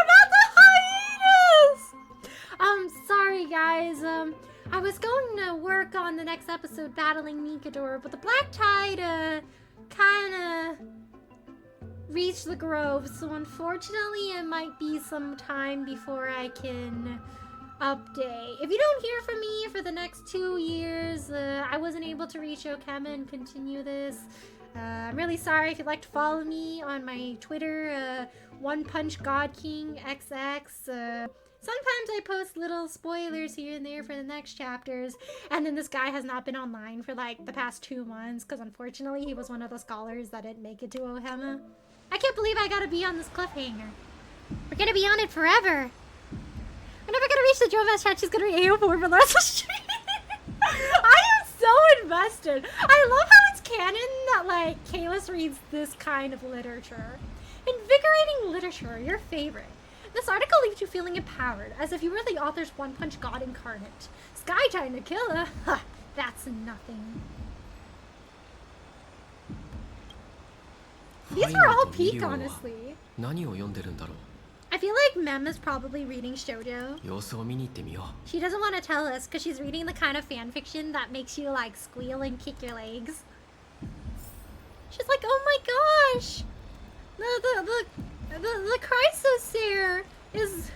Not the hiatus! Sorry guys. I was going to work on the next episode, battling Nikador, but the Black Tide, kinda reach the grove, so unfortunately it might be some time before I can update. If you don't hear from me for the next 2 years, I wasn't able to reach Okema and continue this. I'm really sorry. If you'd like to follow me on my Twitter, One Punch God King XX. Sometimes I post little spoilers here and there for the next chapters. And then this guy has not been online for like the past 2 months because unfortunately he was one of the scholars that didn't make it to Ohema. I can't believe I gotta be on this cliffhanger. We're gonna be on it forever. We're never gonna reach the Jomas chat. She's gonna be AO4 for the rest of the stream. I am so invested. I love how it's canon that like Kalis reads this kind of literature. Invigorating literature, your favorite. This article leaves you feeling empowered, as if you were the author's One Punch God incarnate. Sky trying to kill her? Ha, that's nothing. These were all peak, honestly. 何を読んでるんだろう I feel like Mem is probably reading shoujo. 様子を見に行ってみよ She doesn't want to tell us because she's reading the kind of fan fiction that makes you like squeal and kick your legs. She's like, oh my gosh, the Chrysosaur is,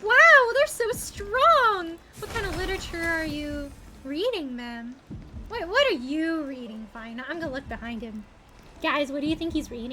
wow, they're so strong. What kind of literature are you reading, Mem? Wait, what are you reading, Phainon? I'm gonna look behind him. Guys, what do you think he's reading?